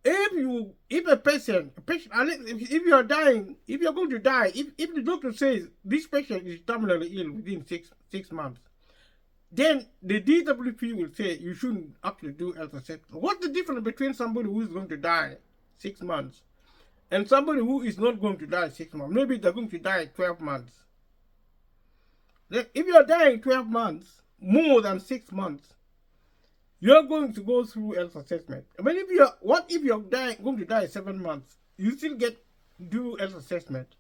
Speaker 1: if a patient if you are dying, if you are going to die, if the doctor says this patient is terminally ill within six months, then the DWP will say you shouldn't actually do health assessment. What's the difference between somebody who is going to die 6 months and somebody who is not going to die 6 months? Maybe they're going to die 12 months. If you're dying 12 months, more than 6 months, you're going to go through health assessment. But what if you're going to die 7 months? You still do health assessment,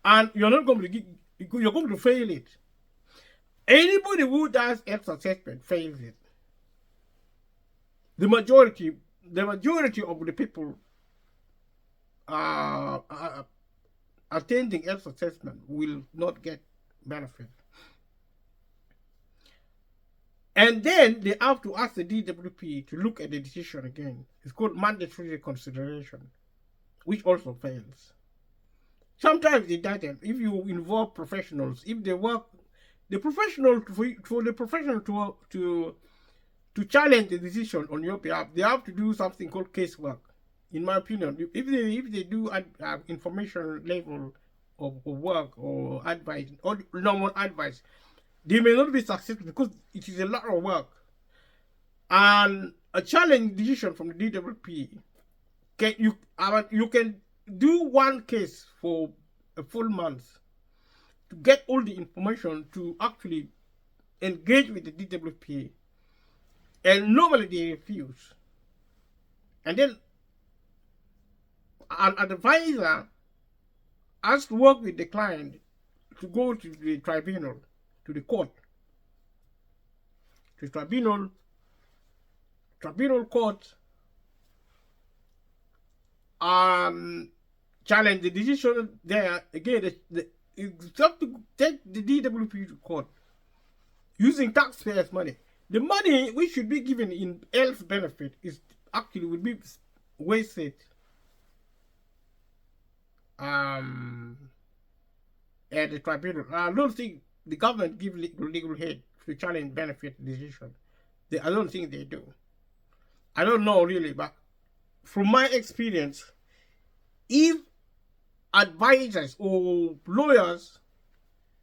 Speaker 1: and you're not going to you're going to fail it. Anybody who does health assessment fails it. The majority of the people attending health assessment will not get benefit. And then they have to ask the DWP to look at the decision again. It's called mandatory consideration, which also fails. Sometimes it doesn't. If you involve professionals, if they work, the professional for the professional to challenge the decision on your behalf, they have to do something called casework. In my opinion, if they do information level of work or advice or normal advice, they may not be successful because it is a lot of work. And a challenge decision from the DWP, you can do one case for a full month to get all the information to actually engage with the DWP, and normally they refuse. And then an advisor has to work with the client to go to the tribunal, to the court, to tribunal court, challenge the decision there. Again, you have to take the DWP to court using taxpayers' money. The money which should be given in health benefit will be wasted at the tribunal. I don't think the government give legal aid to challenge benefit decision. I don't think they do. I don't know really, but from my experience, if advisors or lawyers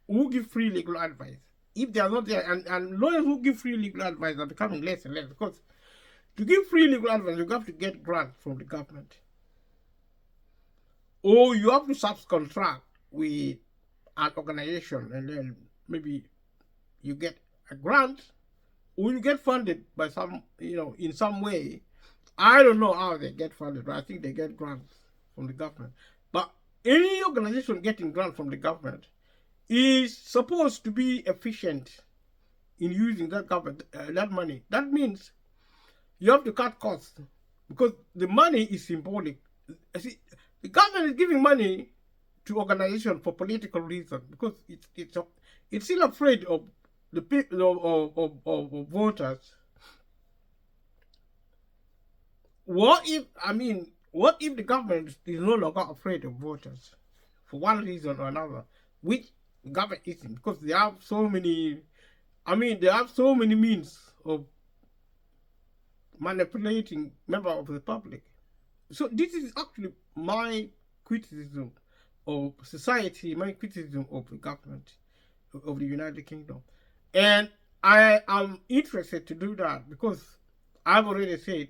Speaker 1: who give free legal advice, if they are not there, and lawyers who give free legal advice are becoming less and less, because to give free legal advice, you have to get grant from the government, or you have to subcontract with an organization, and then maybe you get a grant, or you get funded by some, in some way. I don't know how they get funded, but I think they get grants from the government. But any organization getting grant from the government is supposed to be efficient in using that money. That means you have to cut costs, because the money is symbolic. See, the government is giving money to organizations for political reasons, because it's still afraid of the people of voters. What if the government is no longer afraid of voters for one reason or another, which the government isn't, because they have so many means of manipulating members of the public. So this is actually my criticism of society, my criticism of the government of the United Kingdom. And I am interested to do that because I've already said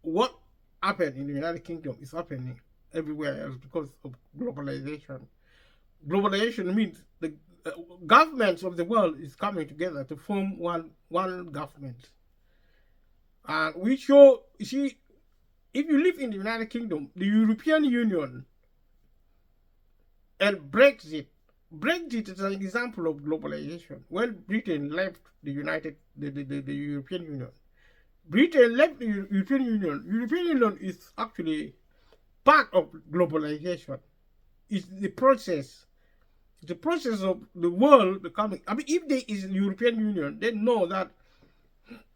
Speaker 1: what happened in the United Kingdom is happening everywhere else because of globalization. Globalization means the governments of the world is coming together to form one government. And we show, you see, if you live in the United Kingdom, the European Union and Brexit is an example of globalization. When Britain left the European Union, Britain left the European Union. European Union is actually part of globalization. It's the process of the world becoming. I mean, if there is a European Union, they know that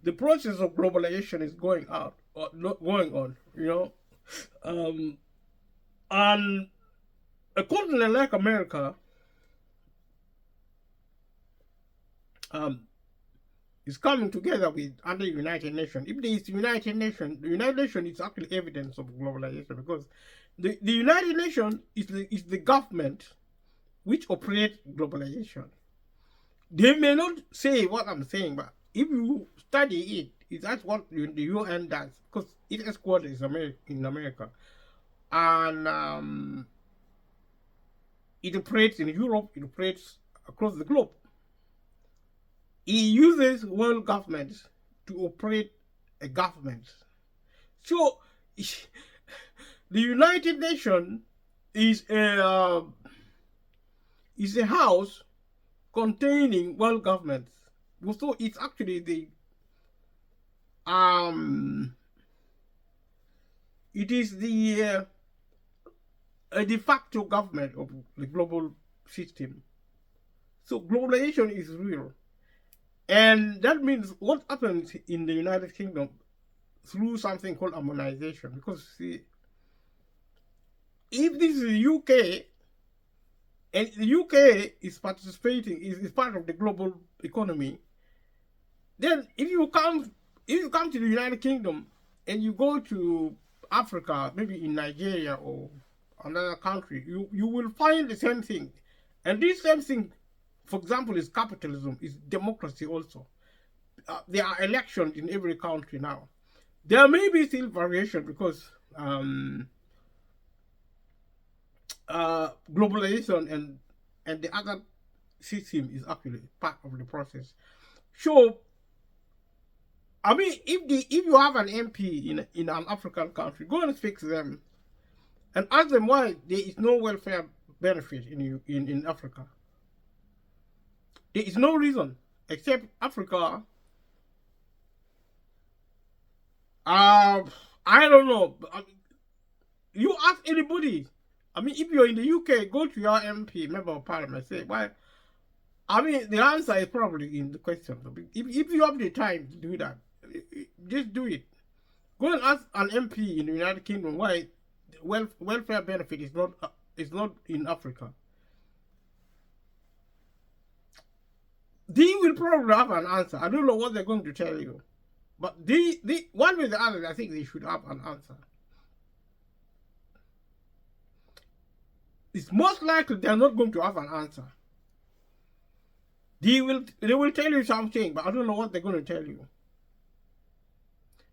Speaker 1: the process of globalization is going out or not going on. And a continent like America is coming together with other United Nations. If there is the United Nations is actually evidence of globalization, because the United Nations is the government which operates globalization. They may not say what I'm saying, but if you study it, that's what the UN does, because its headquarters is in America. And it operates in Europe, it operates across the globe. It uses world governments to operate a government. So the United Nations is a house containing world governments. So it's actually it is the de facto government of the global system. So globalization is real. And that means what happens in the United Kingdom through something called harmonization. Because see, if this is the UK, and the UK is participating, is part of the global economy, then if you come to the United Kingdom and you go to Africa, maybe in Nigeria or another country, you will find the same thing. And this same thing, for example, is capitalism, is democracy also. There are elections in every country now. There may be still variation because globalization and the other system is actually part of the process. So, I mean, if you have an MP in an African country, go and speak to them and ask them why there is no welfare benefit in Africa. There is no reason except Africa. I don't know. You ask anybody. I mean, if you're in the UK, go to your MP, member of parliament, say, why? I mean, the answer is probably in the question. If you have the time to do that, just do it. Go and ask an MP in the United Kingdom why welfare benefit is not in Africa. They will probably have an answer. I don't know what they're going to tell you. But one way or the other, I think they should have an answer. It's most likely they're not going to have an answer. They will tell you something, but I don't know what they're going to tell you.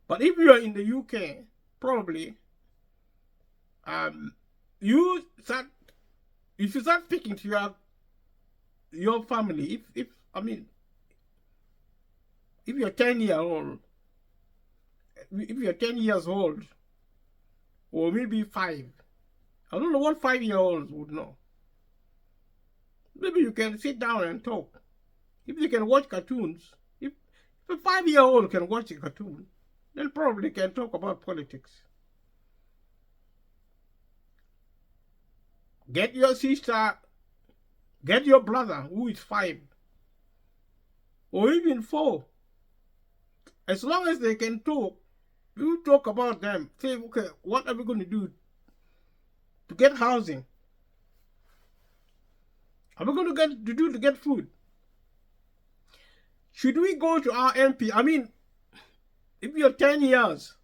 Speaker 1: But if you are in the UK, probably you should start speaking to your family. If you're 10 years old, or maybe 5, I don't know what 5-year-olds would know. Maybe you can sit down and talk. If you can watch cartoons, if a 5-year-old can watch a cartoon, then probably can talk about politics. Get your sister, get your brother who is 5, or even 4. As long as they can talk, you talk about them. Say, okay, what are we going to do to get housing? Are we going to get food? Should we go to our MP? I mean, if you're 10 years,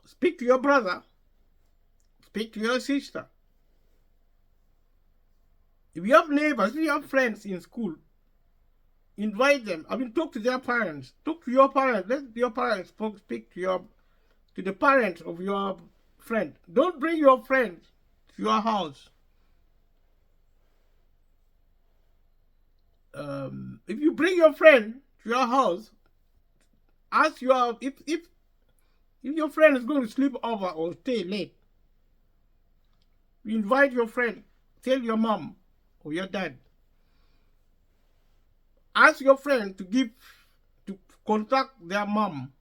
Speaker 1: speak to your brother, speak to your sister. If you have neighbors, if you have friends in school, invite them. I mean, talk to their parents. Talk to your parents. Let your parents speak to the parents of your friend. Don't bring your friend to your house. If you bring your friend to your house, Ask your if your friend is going to sleep over or stay late, you invite your friend, tell your mom or your dad. Ask your friend to contact their mom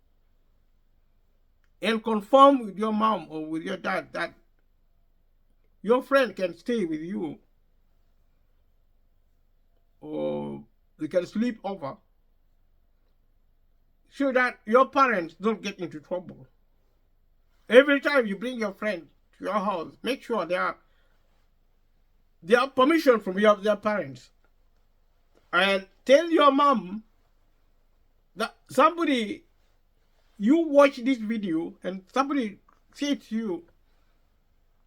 Speaker 1: and confirm with your mom or with your dad that your friend can stay with you or they can sleep over, so that your parents don't get into trouble. Every time you bring your friend to your house, make sure they have permission from their parents. And tell your mom that somebody, you watch this video and somebody say to you,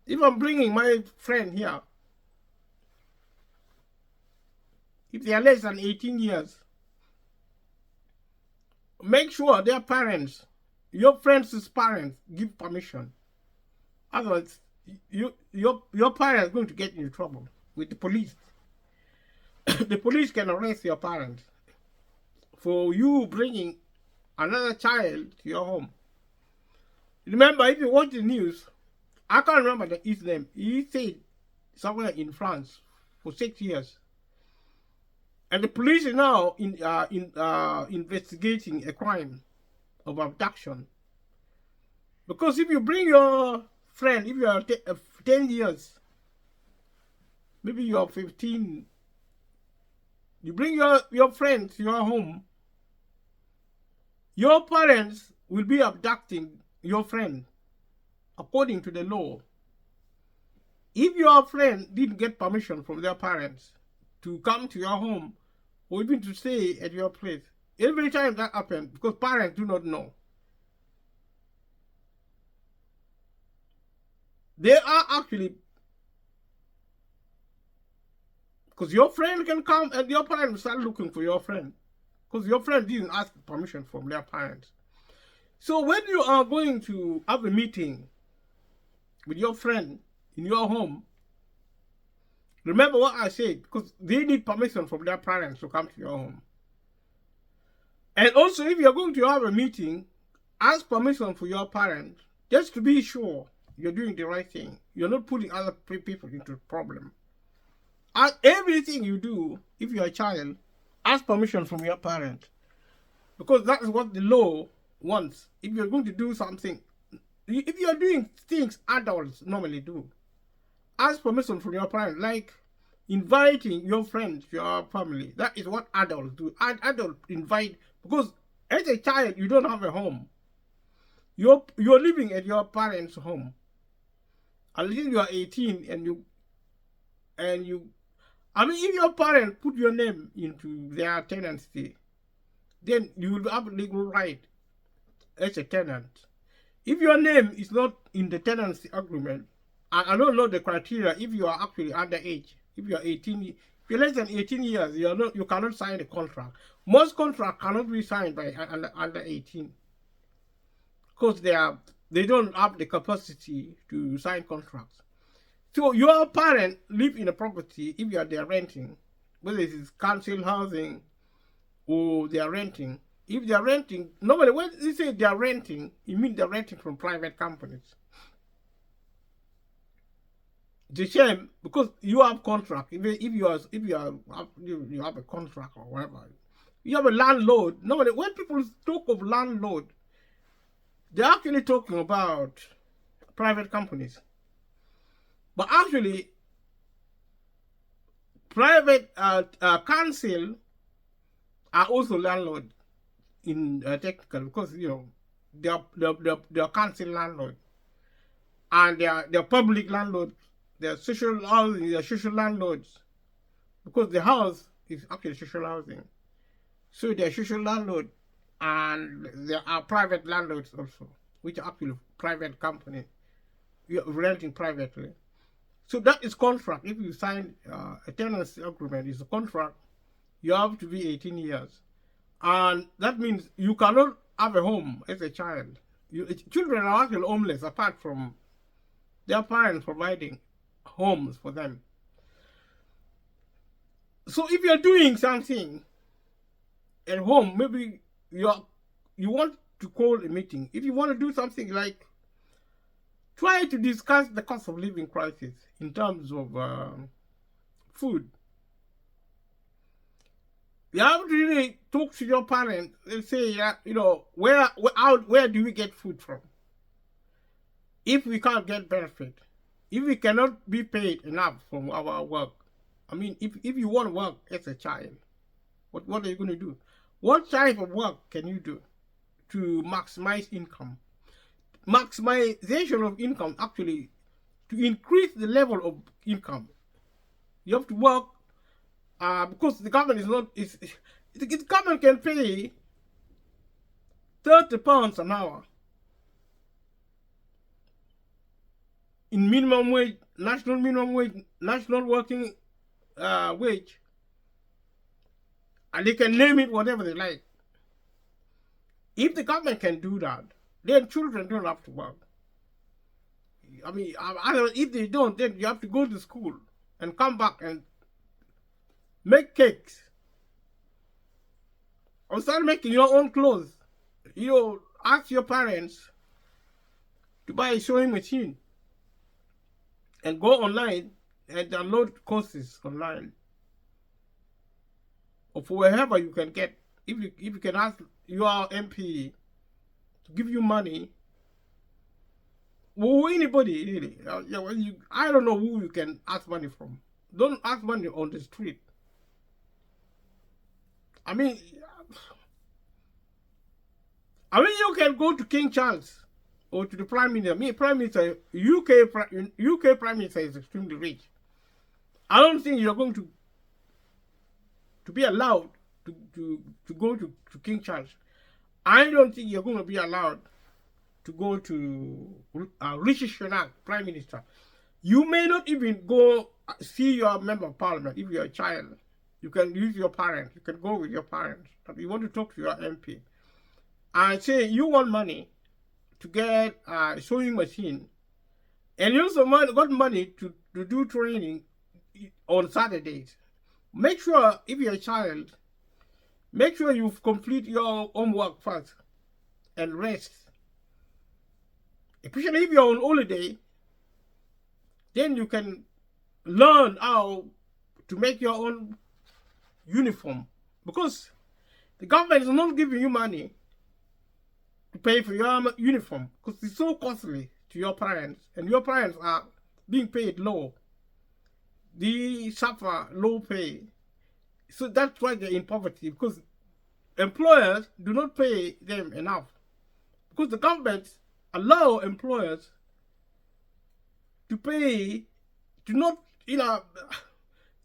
Speaker 1: if I'm bringing my friend here, if they are less than 18 years, make sure their parents, your friends' parents, give permission. Otherwise, your parents are going to get into trouble with the police. The police can arrest your parents for you bringing another child to your home. Remember, if you watch the news, I can't remember his name. He stayed somewhere in France for 6 years. And the police are now investigating a crime of abduction. Because if you bring your friend, if you are 10 years, maybe you are 15, you bring your friend to your home, your parents will be abducting your friend according to the law. If your friend didn't get permission from their parents to come to your home or even to stay at your place, every time that happens, because parents do not know, they are actually, because your friend can come and your parents will start looking for your friend, because your friend didn't ask permission from their parents. So when you are going to have a meeting with your friend in your home, remember what I said, because they need permission from their parents to come to your home. And also, if you're going to have a meeting, ask permission for your parents, just to be sure you're doing the right thing. You're not putting other people into a problem. And everything you do, if you're a child, ask permission from your parents, because that's what the law wants. If you're going to do something, if you're doing things adults normally do, ask permission from your parents, like inviting your friends to your family. That is what adults do. Adults invite, because as a child, you don't have a home. You're living at your parents' home. Until you are 18 and you, I mean, if your parents put your name into their tenancy, then you will have legal right as a tenant. If your name is not in the tenancy agreement, I don't know the criteria if you are actually underage. If you are 18, if you're less than 18 years, you cannot sign a contract. Most contracts cannot be signed by under 18, because they don't have the capacity to sign contracts. So your parents live in a property, if you are there renting, whether it is council housing or they are renting. If they are renting, normally when they say they are renting, it means they are renting from private companies. The shame, because you have contract. If you have a contract or whatever, you have a landlord. Normally, when people talk of landlord, they're actually talking about private companies. But actually, private council are also landlord in technical, because they are council landlord, and they are public landlord. They are social housing. They are social landlords, because the house is actually social housing. So they are social landlord, and there are private landlords also, which are actually private company. You are renting privately. So that is contract. If you sign a tenancy agreement, it's a contract. You have to be 18 years. And that means you cannot have a home as a child. Children are actually homeless apart from their parents providing homes for them. So if you're doing something at home, maybe you you want to call a meeting, if you want to do something like try to discuss the cost of living crisis in terms of food, you have to really talk to your parents and say, where do we get food from? If we can't get benefit, if we cannot be paid enough from our work, I mean, if you want to work as a child, what are you going to do? What type of work can you do to maximize income? Maximization of income, actually, to increase the level of income, you have to work because the government is not. The government can pay £30 an hour in minimum wage, national minimum wage, national working wage, and they can name it whatever they like. If the government can do that, then children don't have to work. I mean, if they don't, then you have to go to school and come back and make cakes or start making your own clothes. Ask your parents to buy a sewing machine and go online and download courses online, or for wherever you can get. If you can ask your MP to give you money, or anybody really. I don't know who you can ask money from. Don't ask money on the street. I mean, you can go to King Charles or to the Prime Minister. Prime Minister, UK Prime Minister is extremely rich. I don't think you're going to be allowed to go to King Charles. I don't think you're going to be allowed to go to Rishi Sunak, Prime Minister. You may not even go see your member of parliament if you're a child. You can use your parents. You can go with your parents. If you want to talk to your MP and say you want money to get a sewing machine, and you also got money to do training on Saturdays. Make sure, if you're a child, make sure you complete your homework first and rest. Especially if you're on holiday, then you can learn how to make your own uniform, because the government is not giving you money to pay for your uniform because it's so costly to your parents, and your parents are being paid low. They suffer low pay, so that's why they're in poverty, because employers do not pay them enough, because the government allow employers to pay,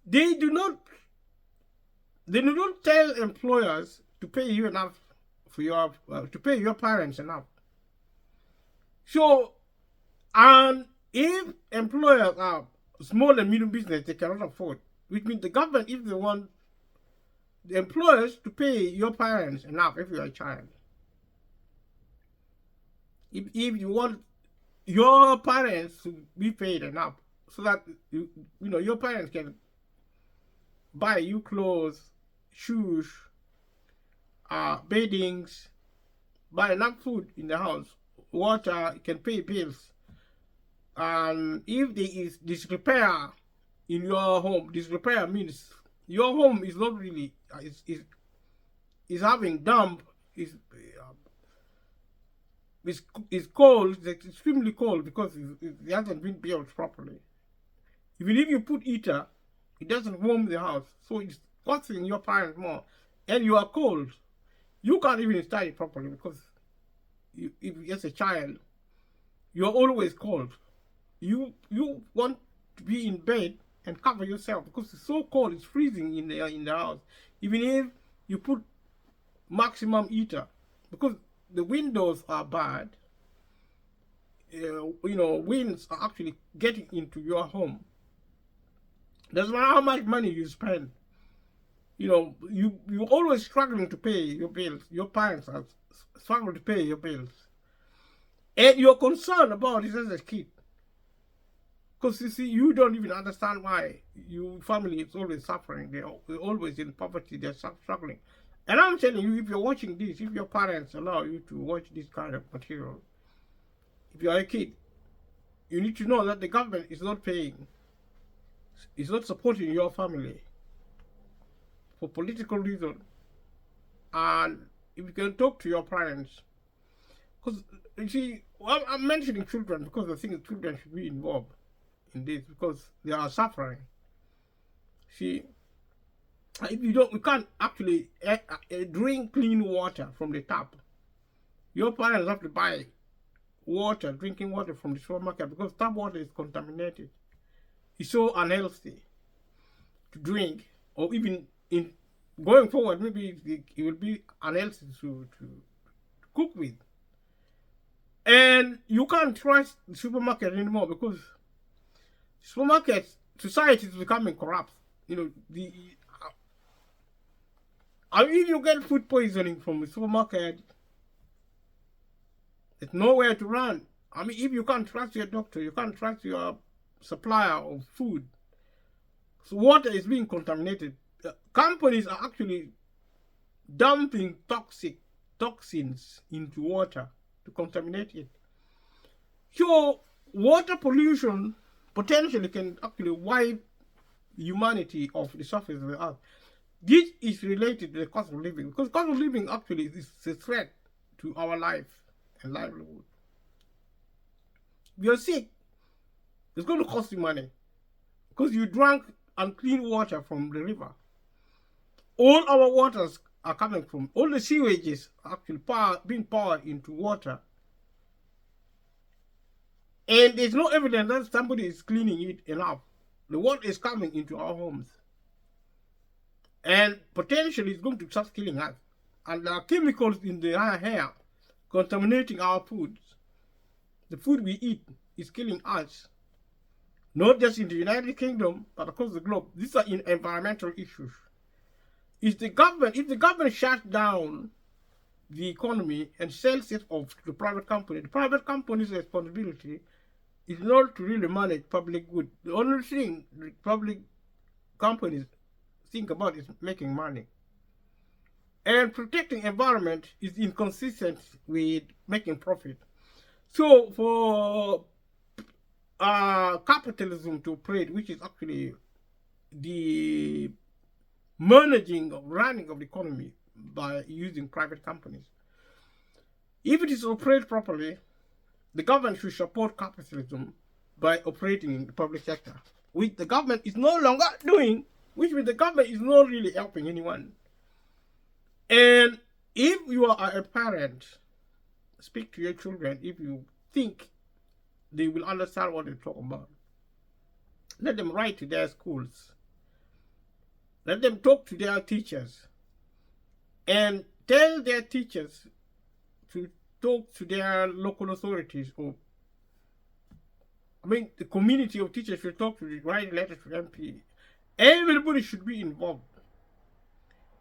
Speaker 1: they do not tell employers to pay you enough for your to pay your parents enough. So, and if employers are small and medium business, they cannot afford, which means the government, if they want the employers to pay your parents enough if you're a child, if you want your parents to be paid enough so that your parents can buy you clothes, shoes, beddings, buy enough food in the house, water, can pay bills. And if there is disrepair in your home, disrepair means your home is not really is having damp, is cold, it's extremely cold because it hasn't been built properly. Even if you put heater, it doesn't warm the house, so it's costing your parents more. And you are cold, you can't even study properly because if as a child, you're always cold. You want to be in bed and cover yourself because it's so cold, it's freezing in the house. Even if you put maximum heater, because the windows are bad, winds are actually getting into your home. Doesn't matter how much money you spend, you're always struggling to pay your bills. Your parents are struggling to pay your bills, and you're concerned about it as a kid. Because you see, you don't even understand why your family is always suffering. They're always in poverty. They're struggling. And I'm telling you, if you're watching this, if your parents allow you to watch this kind of material, if you're a kid, you need to know that the government is not paying, is not supporting your family for political reasons. And if you can talk to your parents, because you see, well, I'm mentioning children because I think children should be involved in this because they are suffering. See, if you can't actually drink clean water from the tap. Your parents have to buy water, drinking water from the supermarket because tap water is contaminated. It's so unhealthy to drink, or even in going forward, maybe it will be unhealthy to cook with. And you can't trust the supermarket anymore because supermarket society is becoming corrupt. You know, if you get food poisoning from the supermarket, there's nowhere to run. I mean, if you can't trust your doctor, you can't trust your supplier of food. So water is being contaminated. Companies are actually dumping toxins into water to contaminate it. So water pollution potentially can actually wipe humanity off the surface of the earth. This is related to the cost of living because cost of living actually is a threat to our life and livelihood. If you're sick, it's going to cost you money because you drank unclean water from the river. All our waters are coming from, all the sewages are actually being poured into water. And there's no evidence that somebody is cleaning it enough. The water is coming into our homes. And potentially it's going to start killing us. And there are chemicals in the air contaminating our foods. The food we eat is killing us. Not just in the United Kingdom, but across the globe. These are environmental issues. If the government shuts down the economy and sells it off to the private company's responsibility is not to really manage public good. The only thing the public companies think about is making money. And protecting environment is inconsistent with making profit. So for capitalism to operate, which is actually the managing of running of the economy by using private companies, if it is operated properly, the government should support capitalism by operating in the public sector, which the government is no longer doing, which means the government is not really helping anyone. And if you are a parent, speak to your children if you think they will understand what they talk about. Let them write to their schools. Let them talk to their teachers. And tell their teachers to talk to their local authorities, or the community of teachers should talk to, write letters to MP. Everybody should be involved.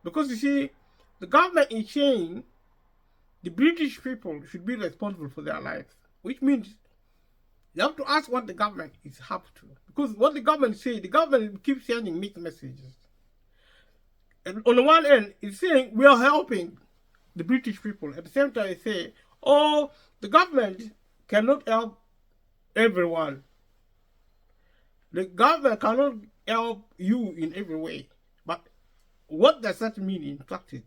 Speaker 1: Because you see, the government is saying the British people should be responsible for their lives, which means you have to ask what the government is up to. Because what the government says, the government keeps sending mixed messages. And on the one end, it's saying we are helping the British people. At the same time, they say, oh, the government cannot help everyone. The government cannot help you in every way. But what does that mean in practice?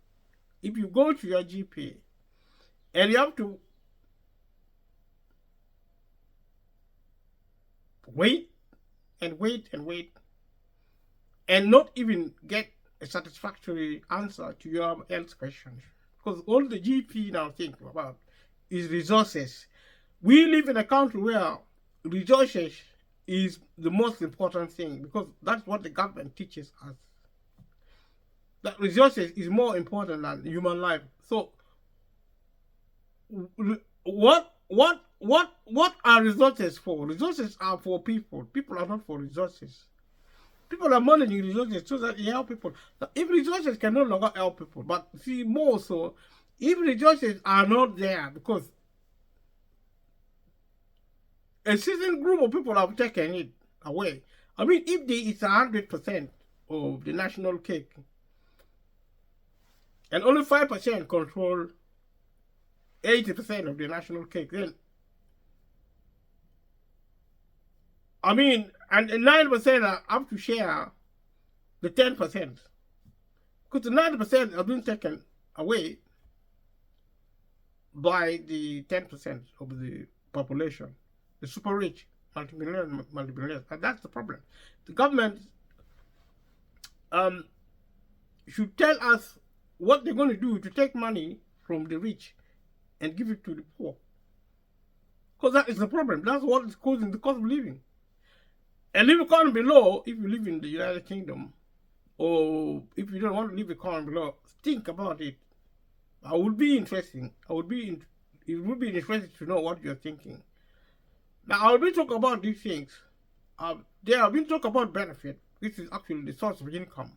Speaker 1: If you go to your GP and you have to wait and wait and wait and not even get a satisfactory answer to your health questions, because all the GP now think about is resources. We live in a country where resources is the most important thing, because that's what the government teaches us. That resources is more important than human life. So what are resources for? Resources are for people. People are not for resources. People are managing resources so that they help people. Now, if resources can no longer help people, but see more so, if resources are not there because a certain group of people have taken it away. If it's 100% of the national cake, and only 5% control 80% of the national cake, then I mean, and 9% are up to share the 10%. Because the 90% are being taken away by the 10% of the population, the super rich, multimillionaires. And that's the problem. The government should tell us what they're going to do to take money from the rich and give it to the poor. Because that is the problem. That's what is causing the cost of living. And live economy low, if you live in the United Kingdom, or if you don't want to live economy low, think about it. It would be interesting to know what you're thinking. Now, I'll be talking about these things. There have been talk about benefit, which is actually the source of income.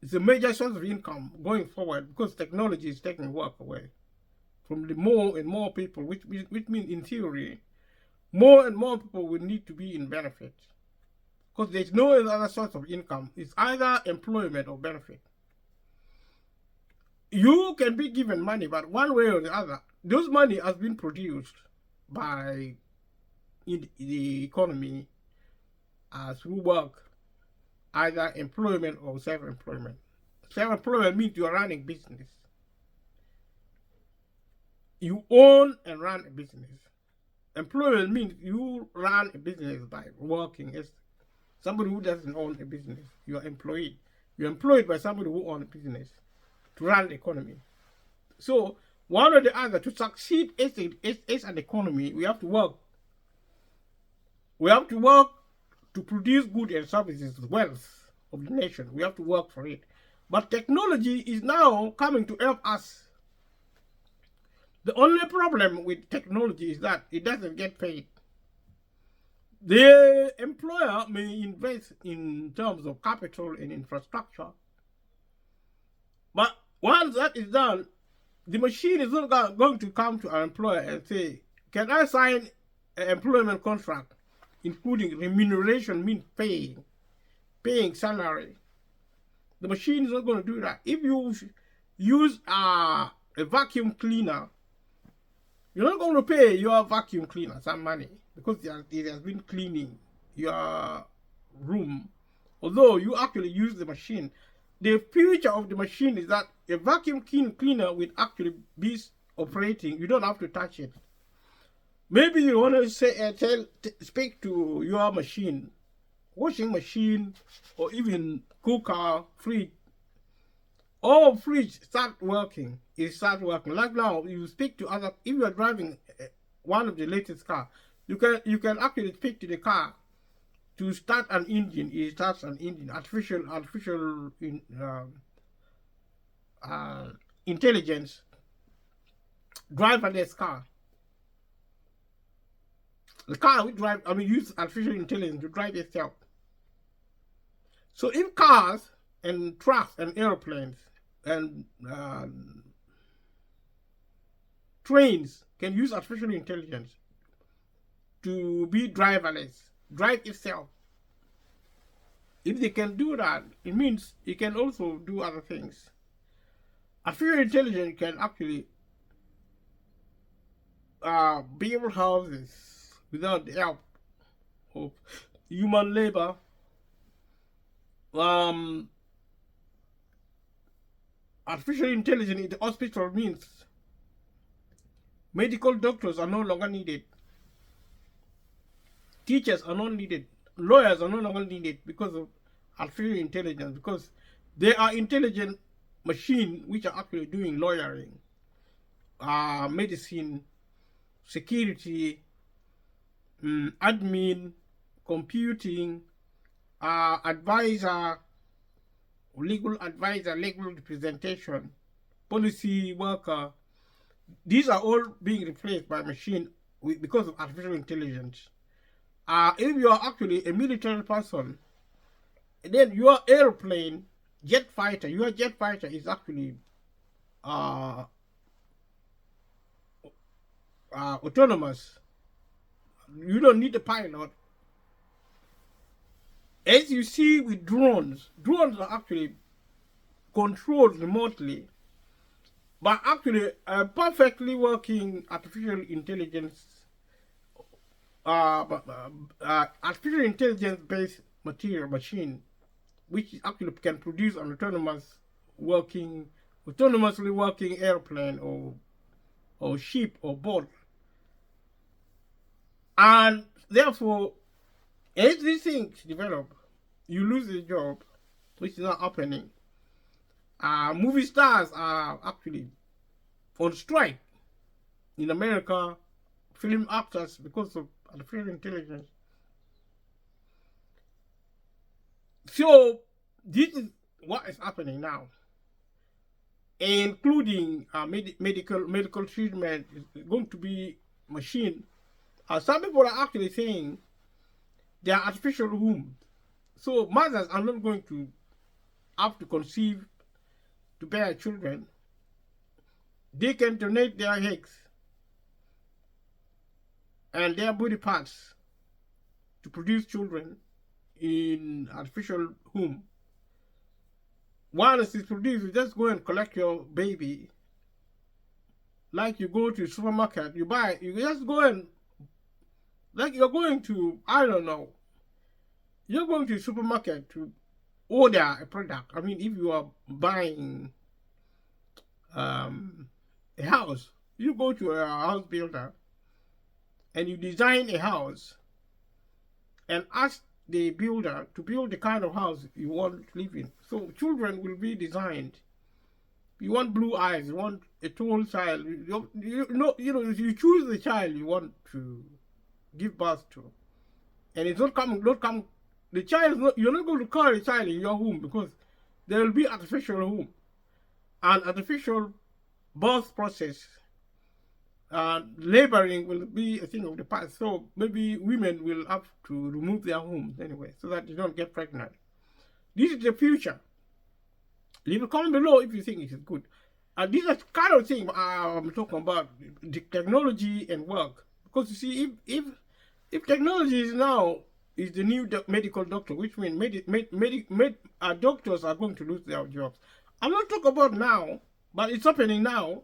Speaker 1: It's a major source of income going forward because technology is taking work away from the more and more people, which means in theory, more and more people will need to be in benefit because there's no other source of income. It's either employment or benefit. You can be given money, but one way or the other, those money has been produced by the economy through work, either employment or self-employment. Self-employment means you are running business. You own and run a business. Employment means you run a business by working as somebody who doesn't own a business. You are employed. You're employed by somebody who owns a business to run the economy. So one or the other, to succeed as an economy, we have to work. We have to work to produce goods and services, wealth of the nation. We have to work for it. But technology is now coming to help us. The only problem with technology is that it doesn't get paid. The employer may invest in terms of capital and infrastructure, but once that is done, the machine is not going to come to our employer and say, can I sign an employment contract, including remuneration, means paying salary. The machine is not going to do that. If you use a vacuum cleaner, you're not going to pay your vacuum cleaner some money because it has been cleaning your room, although you actually use the machine. The future of the machine is that a vacuum cleaner will actually be operating. You don't have to touch it. Maybe you want to say, speak to your machine, washing machine, or even cooker, fridge. All fridge start working. It starts working. Like now, you speak to other. If you are driving one of the latest car, you can actually speak to the car to start an engine. It starts an engine. Artificial intelligence driverless car. The car will drive. Use artificial intelligence to drive itself. So if cars and trucks and airplanes and trains can use artificial intelligence to be driverless, drive itself. If they can do that, it means it can also do other things. Artificial intelligence can actually build houses without the help of human labor. Artificial intelligence in the hospital means medical doctors are no longer needed. Teachers are not needed. Lawyers are no longer needed because of artificial intelligence, because they are intelligent machines which are actually doing lawyering, medicine, security, admin, computing, advisor, legal advisor, legal representation, policy worker. These are all being replaced by machine because of artificial intelligence. If you are actually a military person, then your airplane, your jet fighter is actually autonomous. You don't need a pilot. As you see with drones are actually controlled remotely, but actually a perfectly working artificial intelligence based material machine, which actually can produce an autonomously working airplane or ship or boat. And therefore, as these things develop, you lose your job, which is not happening. Movie stars are actually on strike in America, film actors, because of artificial intelligence. So this is what is happening now, including medical treatment is going to be machine. Some people are actually saying they are artificial wombs, so mothers are not going to have to conceive to bear children. They can donate their eggs and their body parts to produce children in artificial womb. Once it's produced, you just go and collect your baby. Like you go to the supermarket, you just go and, like you're going to, I don't know, you're going to the supermarket to order a product. I mean, if you are buying a house, you go to a house builder and you design a house and ask the builder to build the kind of house you want to live in. So children will be designed. You want blue eyes, you want a tall child. You choose the child you want to give birth to, and it's not come. The child is not. You're not going to carry the child in your womb, because there will be artificial womb and artificial birth process. Laboring will be a thing of the past. So maybe women will have to remove their wombs anyway, so that they don't get pregnant. This is the future. Leave a comment below if you think it is good. And this is kind of thing I'm talking about, the technology and work. Because you see, if technology is the new medical doctor, which means doctors are going to lose their jobs. I'm not talking about now, but it's happening now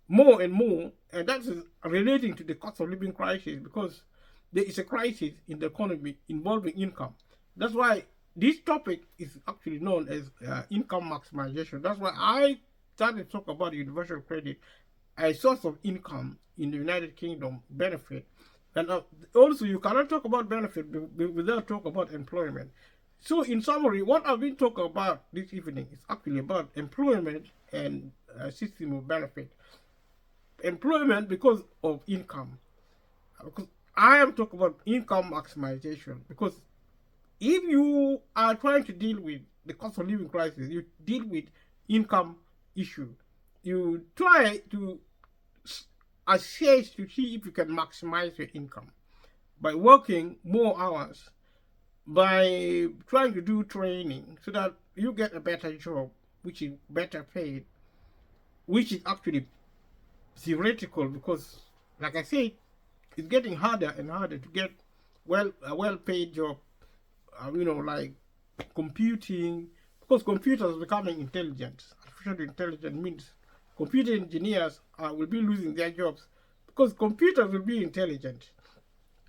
Speaker 1: more and more, and that is relating to the cost of living crisis, because there is a crisis in the economy involving income. That's why this topic is actually known as income maximization. That's why I started to talk about universal credit, a source of income in the United Kingdom benefit. And also, you cannot talk about benefit without talking about employment. So in summary, what I've been talking about this evening is actually about employment and a system of benefit. Employment because of income. Because I am talking about income maximization. Because if you are trying to deal with the cost of living crisis, you deal with income issue. You try to assess to see if you can maximize your income by working more hours, by trying to do training so that you get a better job, which is better paid, which is actually theoretical, because like I said, it's getting harder and harder to get a well-paid job. Like computing, because computers are becoming intelligent. Artificial intelligence means computer engineers will be losing their jobs, because computers will be intelligent,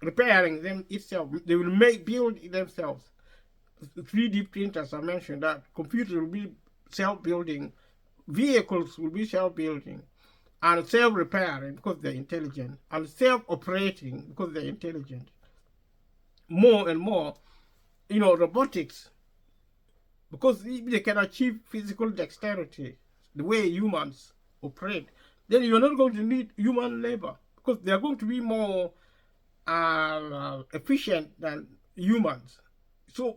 Speaker 1: repairing them itself. They will build themselves. 3D printers, I mentioned that. Computers will be self-building. Vehicles will be self-building and self-repairing because they're intelligent, and self-operating because they're intelligent. More and more, robotics, because if they can achieve physical dexterity the way humans operate, then you're not going to need human labor, because they're going to be more efficient than humans. So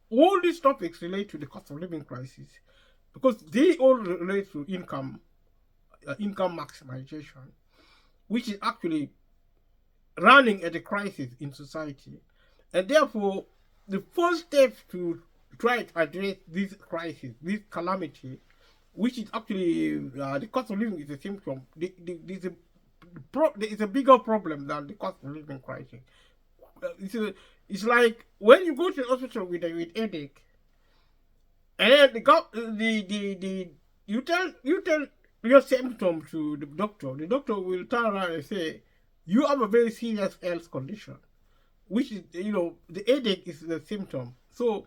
Speaker 1: all these topics relate to the cost of living crisis, because they all relate to income maximization, which is actually running at a crisis in society. And therefore, the first step to try to address this crisis, this calamity, which is actually the cost of living is a symptom. It's a bigger problem than the cost of living crisis. It's like when you go to the hospital with a headache, And then the you tell your symptom to the doctor. The doctor will turn around and say, you have a very serious health condition, which is, the headache is the symptom. So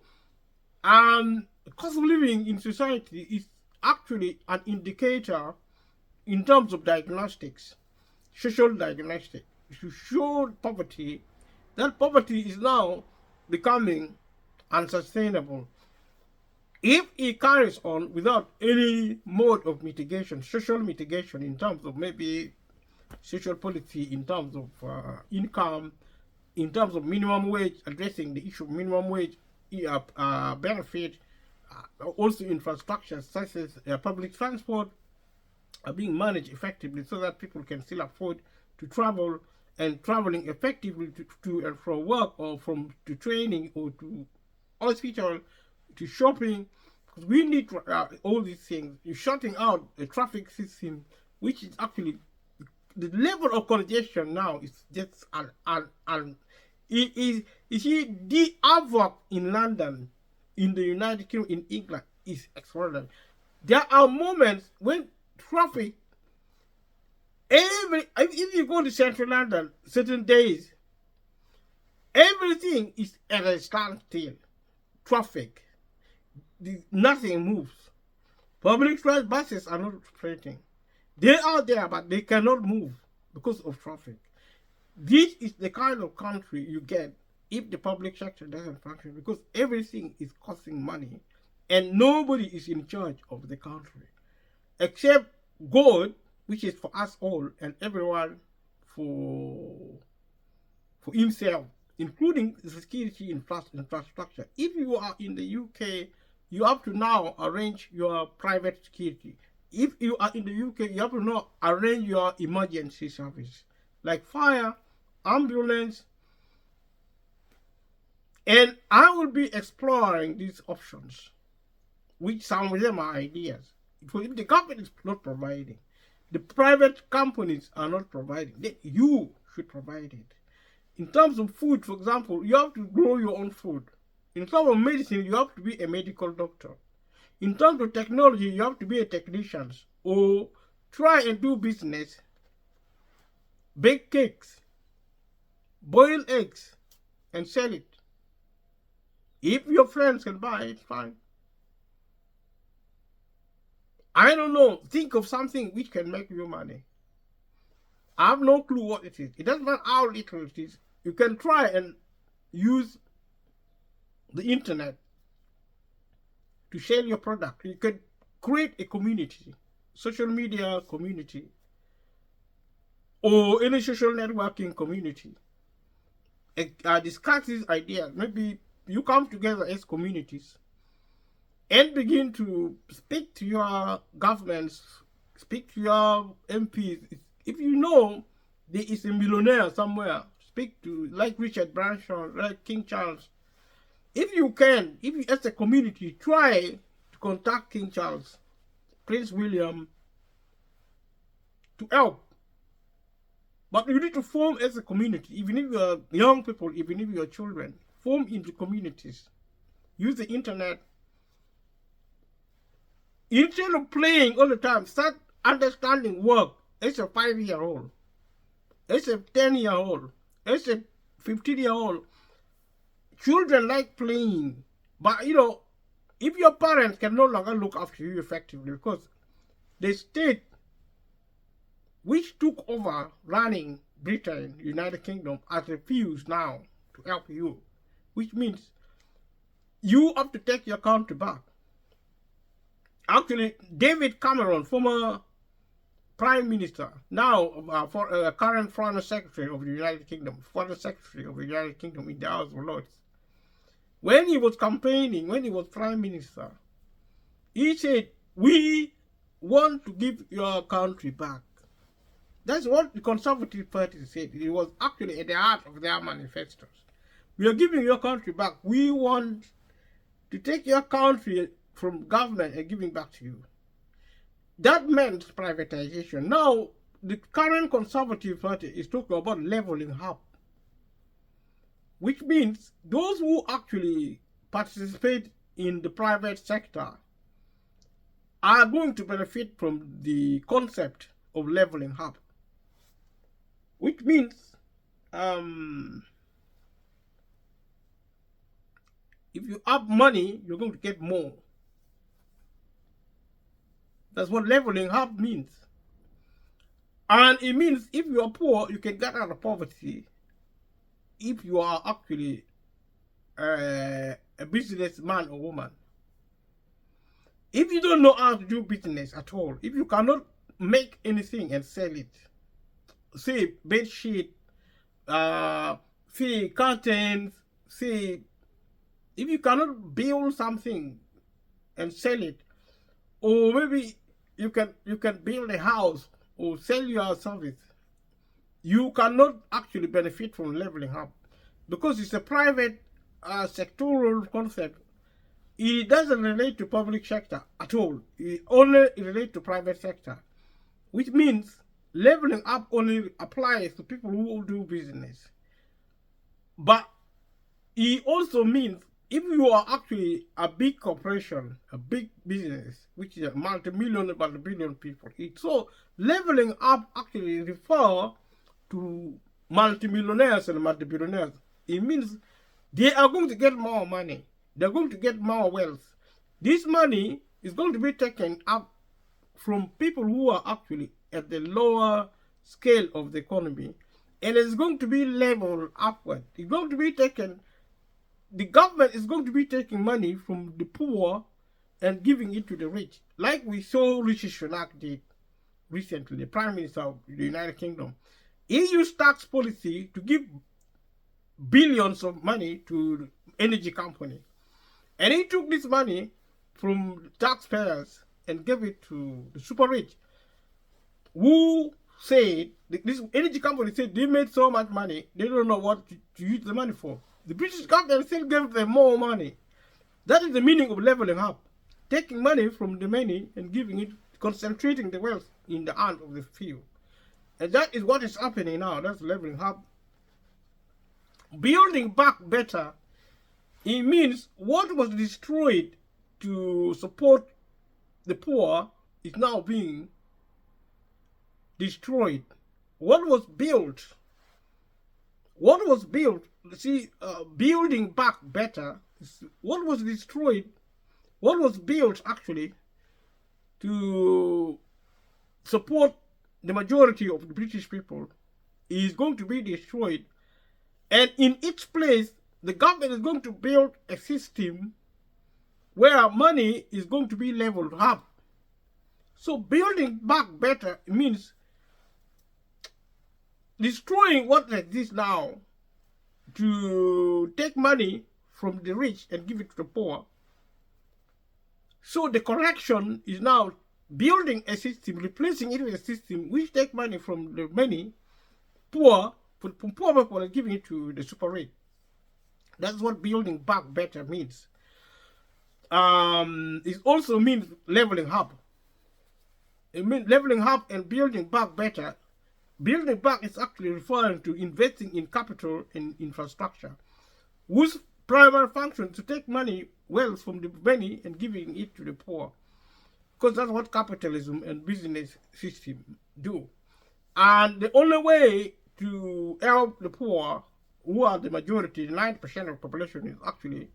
Speaker 1: cost of living in society is actually an indicator in terms of diagnostics, social diagnostics. To show poverty, that poverty is now becoming unsustainable. If it carries on without any mode of mitigation, social mitigation in terms of maybe social policy, in terms of income, in terms of minimum wage, addressing the issue of minimum wage benefit, also infrastructure such as public transport are being managed effectively so that people can still afford to travel, and traveling effectively to and from work, or to training, or to hospital, to shopping, because we need all these things. You're shutting out a traffic system, which is actually the level of congestion now is just it is. You see, the havoc in London, in the United Kingdom, in England is extraordinary. There are moments when traffic, if you go to central London, certain days, everything is at a standstill. Traffic, nothing moves. Public transport buses are not operating. They are there, but they cannot move because of traffic. This is the kind of country you get if the public sector doesn't function, because everything is costing money and nobody is in charge of the country except God, which is for us all and everyone for himself, including the security infrastructure. If you are in the UK, you have to now arrange your private security. If you are in the UK, you have to now arrange your emergency service, like fire, ambulance. And I will be exploring these options, which some of them are ideas. If the government is not providing, the private companies are not providing, then you should provide it. In terms of food, for example, you have to grow your own food. In terms of medicine, you have to be a medical doctor. In terms of technology, you have to be a technician, or try and do business, bake cakes, boil eggs, and sell it. If your friends can buy it, fine. I don't know. Think of something which can make you money. I have no clue what it is. It doesn't matter how little it is. You can try and use the internet to sell your product. You can create a community, social media community, or any social networking community. Discuss these ideas. Maybe you come together as communities and begin to speak to your governments, speak to your MPs. If you know there is a millionaire somewhere, speak to, like Richard Branson, like King Charles. If you can, if you as a community, try to contact King Charles, Prince William, to help. But you need to form as a community, even if you're young people, even if you're children, form into communities. Use the internet. Instead of playing all the time, start understanding work. It's a 5-year-old. It's a 10-year-old. It's a 15-year-old. Children like playing. But, if your parents can no longer look after you effectively, because the state which took over running Britain, United Kingdom, has refused now to help you, which means you have to take your country back. Actually, David Cameron, former Prime Minister, now current Foreign Secretary of the United Kingdom, Foreign Secretary of the United Kingdom in the House of Lords, when he was campaigning, when he was Prime Minister, he said, we want to give your country back. That's what the Conservative Party said. It was actually at the heart of their manifestos. We are giving your country back. We want to take your country from government and giving back to you. That meant privatization. Now, the current Conservative Party is talking about leveling up, which means those who actually participate in the private sector are going to benefit from the concept of leveling up, which means if you have money, you're going to get more. That's what leveling up means. And it means if you are poor, you can get out of poverty if you are actually a businessman or woman. If you don't know how to do business at all, if you cannot make anything and sell it, say bed sheet, say curtains, say if you cannot build something and sell it, or maybe you can build a house or sell your service, you cannot actually benefit from leveling up because it's a private sectoral concept. It doesn't relate to public sector at all. It only relates to private sector, which means leveling up only applies to people who do business. But it also means if you are actually a big corporation, a big business, which is a multi-million, multi-billion people, so leveling up actually refers to multi-millionaires and multi-billionaires. It means they are going to get more money. They're going to get more wealth. This money is going to be taken up from people who are actually at the lower scale of the economy, and it's going to be leveled upward. It's going to be taken, the government is going to be taking money from the poor and giving it to the rich, like we saw Rishi Sunak did recently, the Prime Minister of the United Kingdom. He used tax policy to give billions of money to energy company. And he took this money from taxpayers and gave it to the super rich, who said, this energy company said they made so much money, they don't know what to use the money for. The British government still gave them more money. That is the meaning of leveling up. Taking money from the many and giving it, concentrating the wealth in the hand of the few. And that is what is happening now. That's leveling up. Building back better, it means what was destroyed to support the poor is now being destroyed. What was built, building back better, what was destroyed, what was built actually to support the majority of the British people is going to be destroyed. And in its place, the government is going to build a system where money is going to be leveled up. So building back better means destroying what exists now to take money from the rich and give it to the poor. So the correction is now building a system, replacing it with a system which takes money from the many poor, from poor people and giving it to the super rich. That's what building back better means. It also means leveling up. It means leveling up and building back better. Building back is actually referring to investing in capital and infrastructure, whose primary function is to take money, wealth from the many and giving it to the poor. Because that's what capitalism and business system do. And the only way to help the poor, who are the majority, 90% of the population, is actually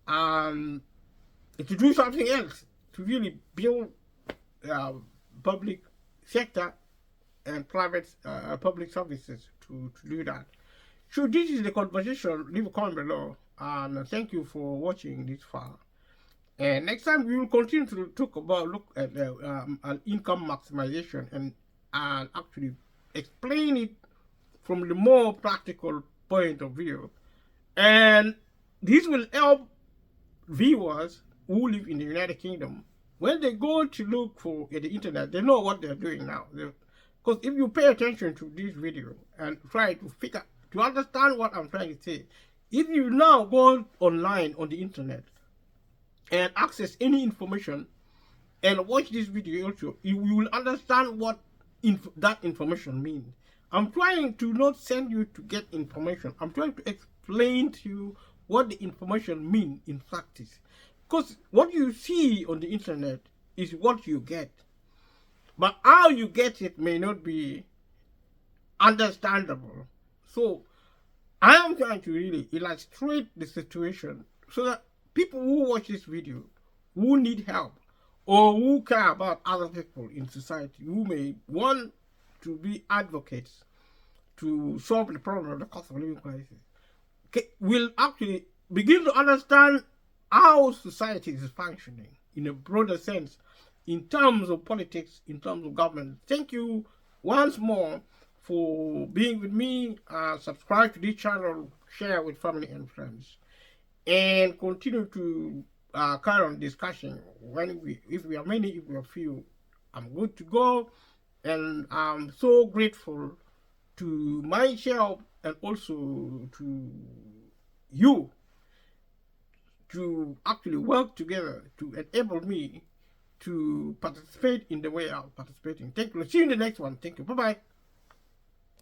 Speaker 1: to do something else, to really build public sector and private public services to do that. So this is the conversation. Leave a comment below, and thank you for watching this far. And next time we will continue to look at income maximization and actually explain it from the more practical point of view. And this will help viewers who live in the United Kingdom. When they go to look for the internet, they know what they're doing now. Because if you pay attention to this video and try to understand what I'm trying to say, if you now go online on the internet and access any information and watch this video also, you will understand what that information means. I'm trying to not send you to get information. I'm trying to explain to you what the information mean in practice. Because what you see on the internet is what you get. But how you get it may not be understandable. So I am trying to really illustrate the situation so that people who watch this video, who need help, or who care about other people in society, who may want to be advocates to solve the problem of the cost of living crisis, will actually begin to understand how society is functioning in a broader sense, in terms of politics, in terms of government. Thank you once more for being with me. Subscribe to this channel, share with family and friends, and continue to carry on discussion. If we are many, if we are few, I'm good to go. And I'm so grateful to myself and also to you to actually work together to enable me to participate in the way I'm participating. Thank you. See you in the next one. Thank you. Bye-bye.